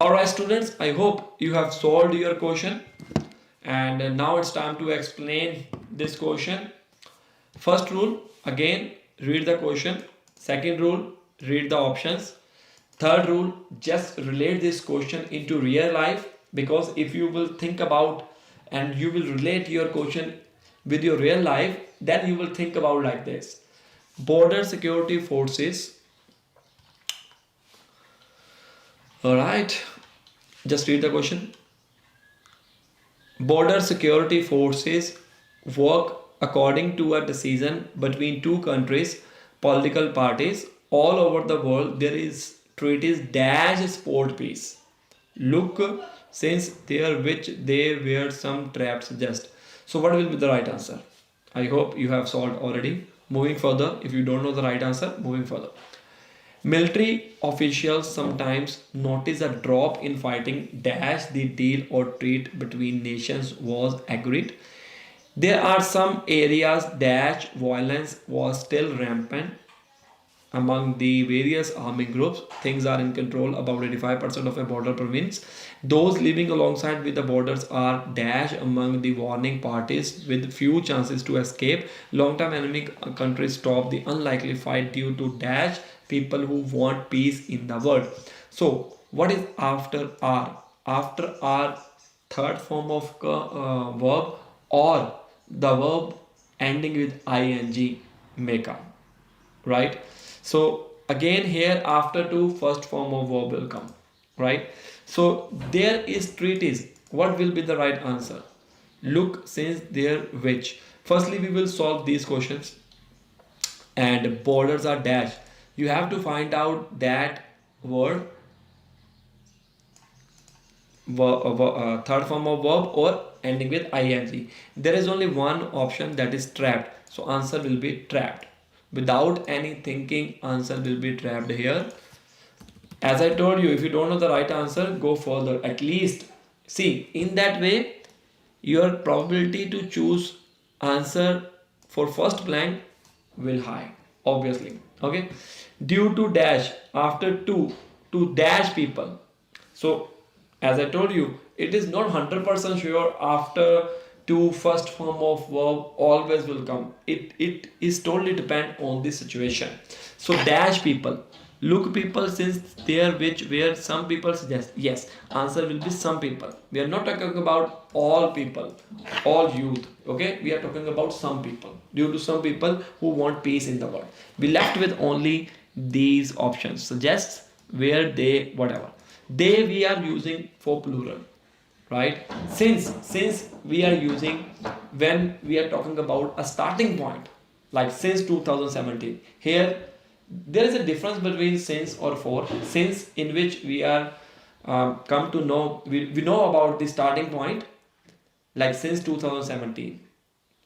Alright students, I hope you have solved your question, and now it's time to explain this question. First rule, again read the question. Second rule, read the options. Third rule, just relate this question into real life, because if you will think about and you will relate your question with your real life, then you will think about like this. Border security forces. All right, just read the question. Border security forces work according to a decision between two countries, political parties all over the world. There is treaties dash sport peace. Look, since there which they were some traps suggest. So what will be the right answer? I hope you have solved already. Moving further, if you don't know the right answer, moving further. Military officials sometimes notice a drop in fighting dash the deal or trade between nations was agreed. There are some areas dash violence was still rampant among the various army groups. Things are in control about 85% of a border province. Those living alongside with the borders are dash among the warning parties with few chances to escape. Long-term enemy countries stop the unlikely fight due to dash people who want peace in the world. So what is after R? After R, third form of verb or the verb ending with ing may come, right? So again here after two first form of verb will come, right? So there is treaties. What will be the right answer? Look, since there which. Firstly we will solve these questions, and borders are dash. You have to find out that word, third form of verb or ending with ing. There is only one option, that is trapped. So answer will be trapped. Without any thinking, answer will be trapped here. As I told you, if you don't know the right answer, go further. At least see, in that way your probability to choose answer for first blank will high, obviously. Okay, due to dash after two to dash people. So as I told you, it is not 100% sure after two first form of verb always will come. It is totally depend on the situation. So dash people. Look people, since there which where some people suggest. Yes, answer will be some people. We are not talking about all people, all youth. Okay, we are talking about some people. Due to some people who want peace in the world. We left with only these options. Suggests where they whatever. They we are using for plural, right? Since we are using when we are talking about a starting point, like since 2017. Here there is a difference between since or for. Since, in which we are come to know, we know about the starting point, like since 2017.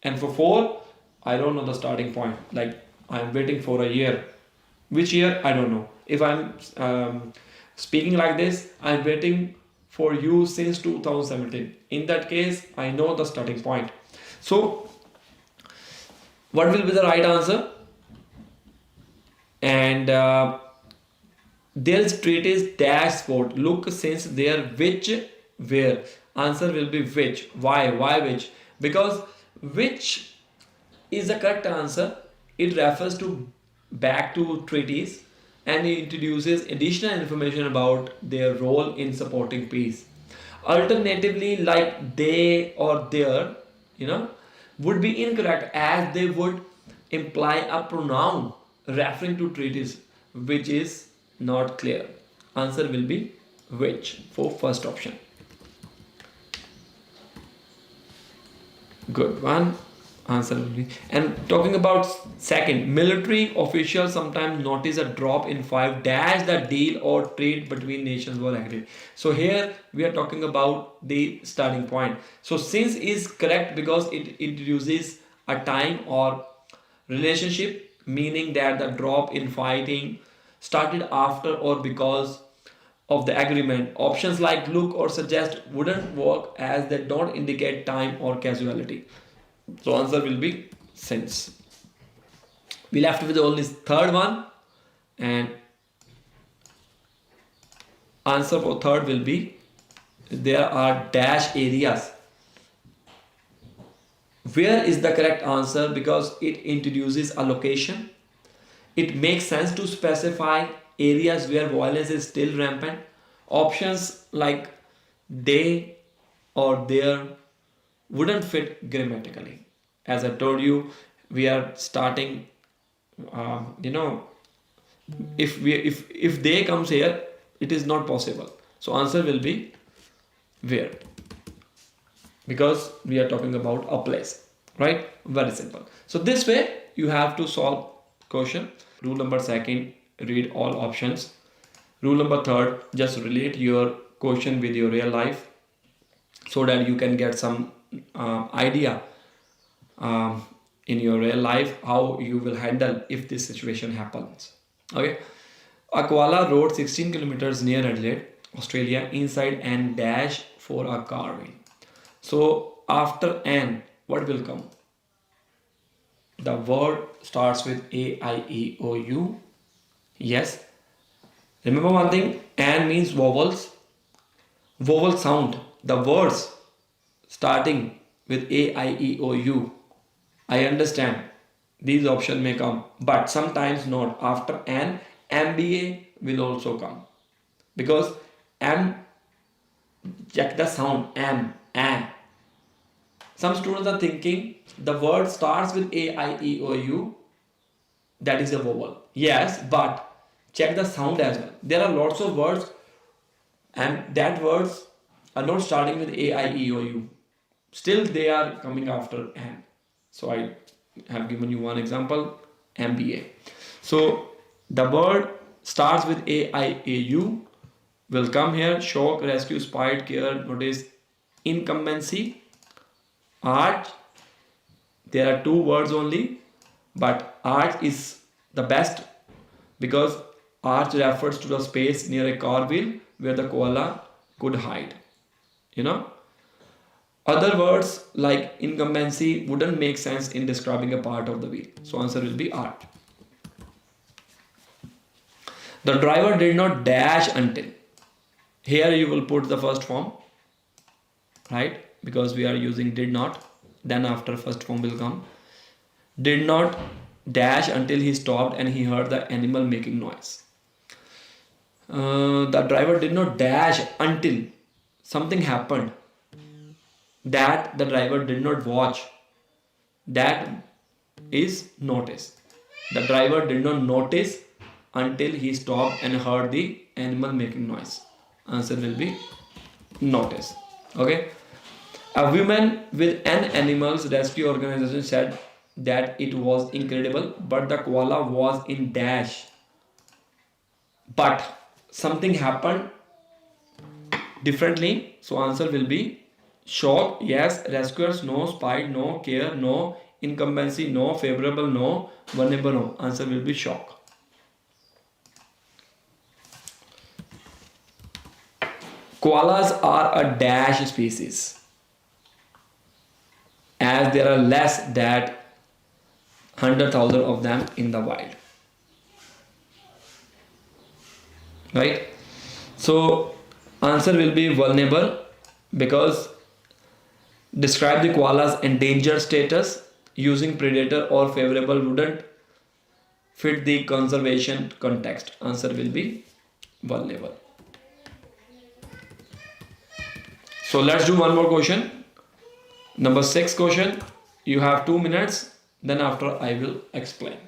And for for, I don't know the starting point, like I'm waiting for a year. Which year? I don't know. If I'm speaking like this, I'm waiting for you since 2017. In that case, I know the starting point. So what will be the right answer? And their street is dash sport. Look, since there which where, answer will be which. Why which? Because which is the correct answer. It refers to back to treaties and it introduces additional information about their role in supporting peace. Alternatively, like they or their, would be incorrect, as they would imply a pronoun referring to treaties, which is not clear. Answer will be which for first option. Good one. Answer will be. And talking about second, military officials sometimes notice a drop in five dash the deal or trade between nations were agreed. So here we are talking about the starting point. So since is correct because it introduces a time or relationship, meaning that the drop in fighting started after or because of the agreement. Options like look or suggest wouldn't work as they don't indicate time or casuality. So answer will be since. We left with only third one, and answer for third will be there are dash areas. Where is the correct answer? Because it introduces a location. It makes sense to specify areas where violence is still rampant. Options like they or there wouldn't fit grammatically. As I told you, we are starting, you know, if they comes here, it is not possible. So answer will be where, because we are talking about a place, right? Very simple. So this way you have to solve question. Rule number second, read all options. Rule number third, just relate your question with your real life so that you can get some idea um, in your real life how you will handle if this situation happens. Okay. A koala rode 16 kilometers near Adelaide, Australia, inside and dash for a car wheel. So after an, what will come? The word starts with A, I, E, O, U. Yes. Remember one thing, an means vowels. Vowel sound. The words starting with A, I, E, O, U. I understand these options may come, but sometimes not. After an, MBA will also come. Because M, check the sound, M, and. Some students are thinking the word starts with A, I, E, O, U. That is a vowel. Yes, but check the sound as well. There are lots of words and that words are not starting with A, I, E, O, U. Still they are coming after N. So I have given you one example, MBA. So the word starts with A, I, A, U will come here. Shock, rescue, spite, care, notice, incumbency, art. There are two words only, but art is the best because arch refers to the space near a car wheel where the koala could hide. You know, other words like incumbency wouldn't make sense in describing a part of the wheel. So answer will be art. The driver did not dash until. Here you will put the first form, right? Because we are using did not. Then after first form will come. Did not dash until he stopped and he heard the animal making noise. The driver did not dash until something happened that the driver did not watch. That is notice. The driver did not notice until he stopped and heard the animal making noise. Answer will be notice. Okay. A woman with an animals rescue organization said that it was incredible, but the koala was in dash. But something happened differently. So answer will be shock, yes. Rescuers, no. Spite, no. Care, no. Incumbency, no. Favorable, no. Vulnerable, no. Answer will be shock. Koalas are a dash species as there are less than 100,000 of them in the wild. Right? So answer will be vulnerable because describe the koala's endangered status using predator or favorable wouldn't fit the conservation context. Answer will be vulnerable. So let's do one more question. Number 6 question. You have 2 minutes. Then after I will explain.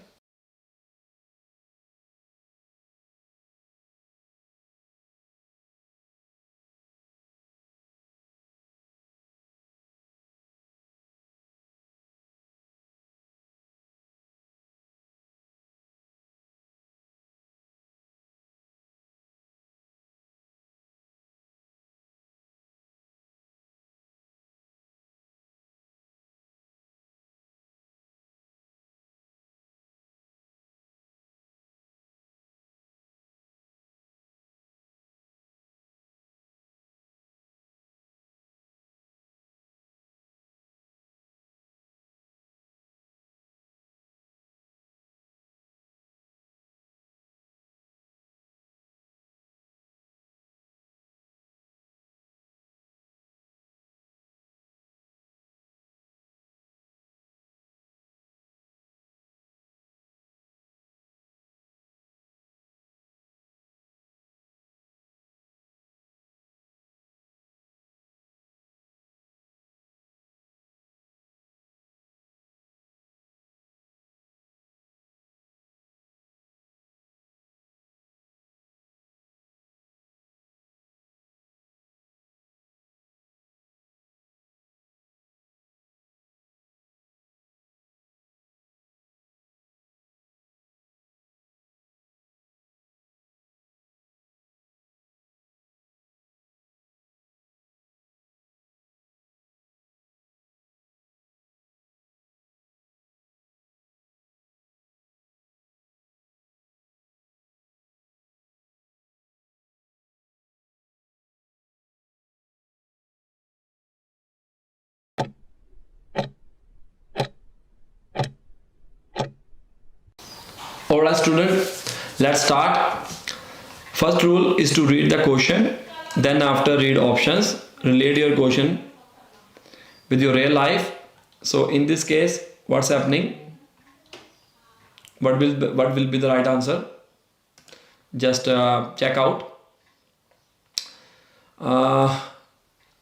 Alright student, let's start. First rule is to read the question, then after read options, relate your question with your real life. So in this case, what's happening? What will be the right answer? Just check out.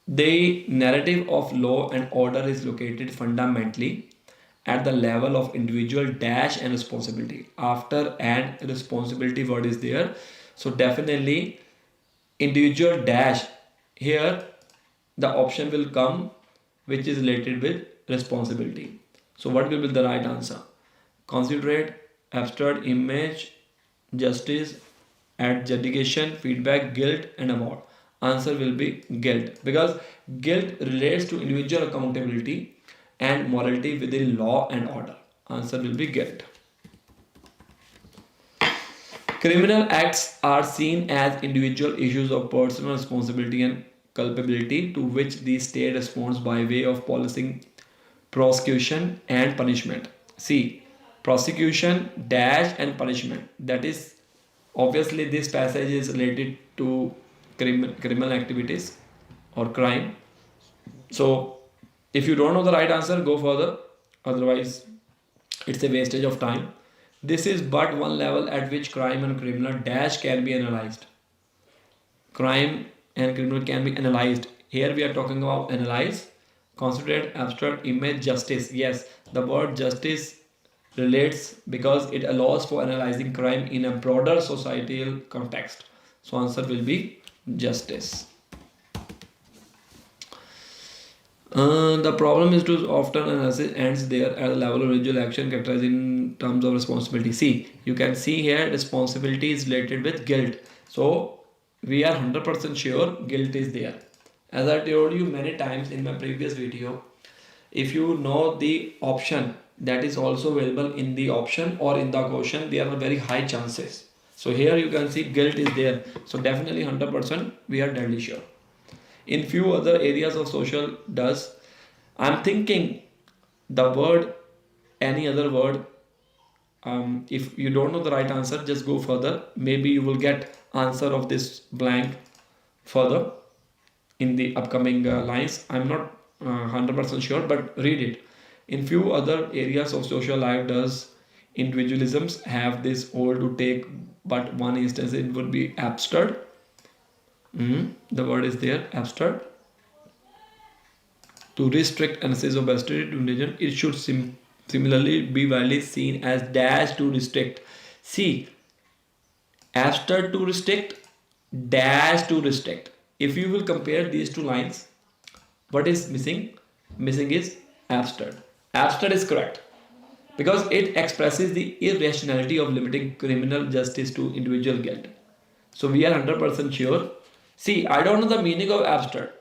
The narrative of law and order is located fundamentally at the level of individual dash and responsibility. After and responsibility word is there, so definitely individual dash, here the option will come which is related with responsibility. So what will be the right answer? Considerate, abstract, image, justice, adjudication, feedback, guilt and award. Answer will be guilt, because guilt relates to individual accountability and morality within law and order. Answer will be guilt. Criminal acts are seen as individual issues of personal responsibility and culpability to which the state responds by way of policing, prosecution and punishment. See, prosecution dash and punishment, that is obviously this passage is related to criminal activities or crime. So if you don't know the right answer, go further, otherwise it's a wastage of time. This is but one level at which crime and criminal dash can be analyzed. Crime and criminal can be analyzed. Here we are talking about analyze, considerate, abstract, image, justice. Yes, the word justice relates because it allows for analyzing crime in a broader societal context. So answer will be justice. The problem is too often analysis ends there at the level of residual action characterized in terms of responsibility. See, you can see here responsibility is related with guilt. So we are 100% sure guilt is there. As I told you many times in my previous video, if you know the option that is also available in the option or in the question, there are very high chances. So here you can see guilt is there. So definitely 100% we are deadly sure. In few other areas of social does, I'm thinking the word, any other word, if you don't know the right answer, just go further. Maybe you will get answer of this blank further in the upcoming lines. I'm not 100% sure, but read it. In few other areas of social life does individualisms have this hold to take, but one instance it would be absurd. The word is there, abstract. To restrict analysis of bastard to religion, it should similarly be widely seen as dash to restrict. See, abstract to restrict, dash to restrict. If you will compare these two lines, what is missing? Missing is abstract. Abstract is correct because it expresses the irrationality of limiting criminal justice to individual guilt. So we are 100% sure. See, I don't know the meaning of abstract.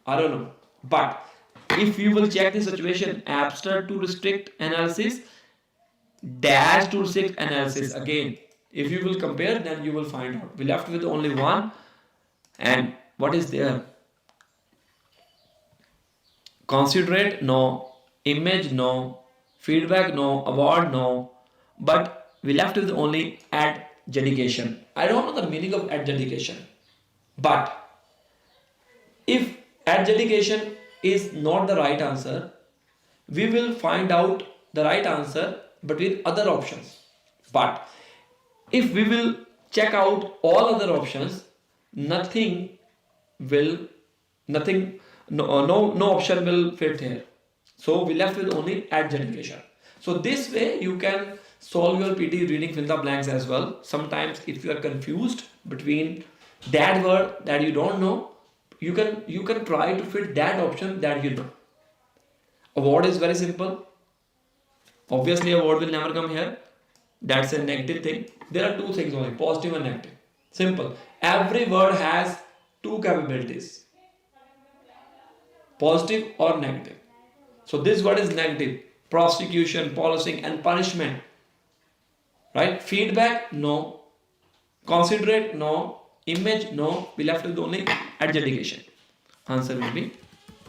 I don't know. But if you will check the situation, abstract to restrict analysis, dash to restrict analysis. Again, if you will compare, then you will find out. We left with only one. And what is there? Considerate, no. Image, no. Feedback, no. Award, no. But we left with only adjudication. I don't know the meaning of adjudication. But if adjudication is not the right answer, we will find out the right answer between other options. But if we will check out all other options, no option will fit here. So we left with only adjudication. So this way you can solve your PT reading fill the blanks as well. Sometimes if you are confused between that word that you don't know, you can try to fit that option that you know. Award is very simple. Obviously award will never come here. That's a negative thing. There are two things only, positive and negative. Simple. Every word has two capabilities, positive or negative. So this word is negative. Prosecution, policing and punishment. Right? Feedback, no. Considerate, no. Image, no. We left with only adjudication. Answer will be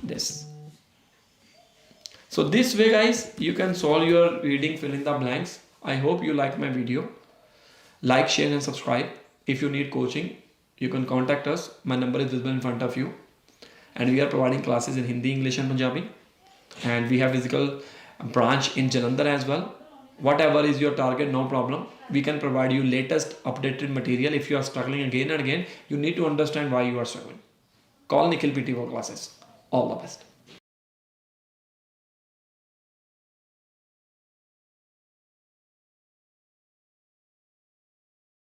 this. So this way guys, you can solve your reading fill in the blanks. I hope you like my video. Like, share and subscribe. If you need coaching, you can contact us. My number is visible in front of you. And we are providing classes in Hindi, English and Punjabi. And we have physical branch in Jalandhar as well. Whatever is your target, no problem. We can provide you latest updated material. If you are struggling again and again, you need to understand why you are struggling. Call Nikhil PT for classes. All the best.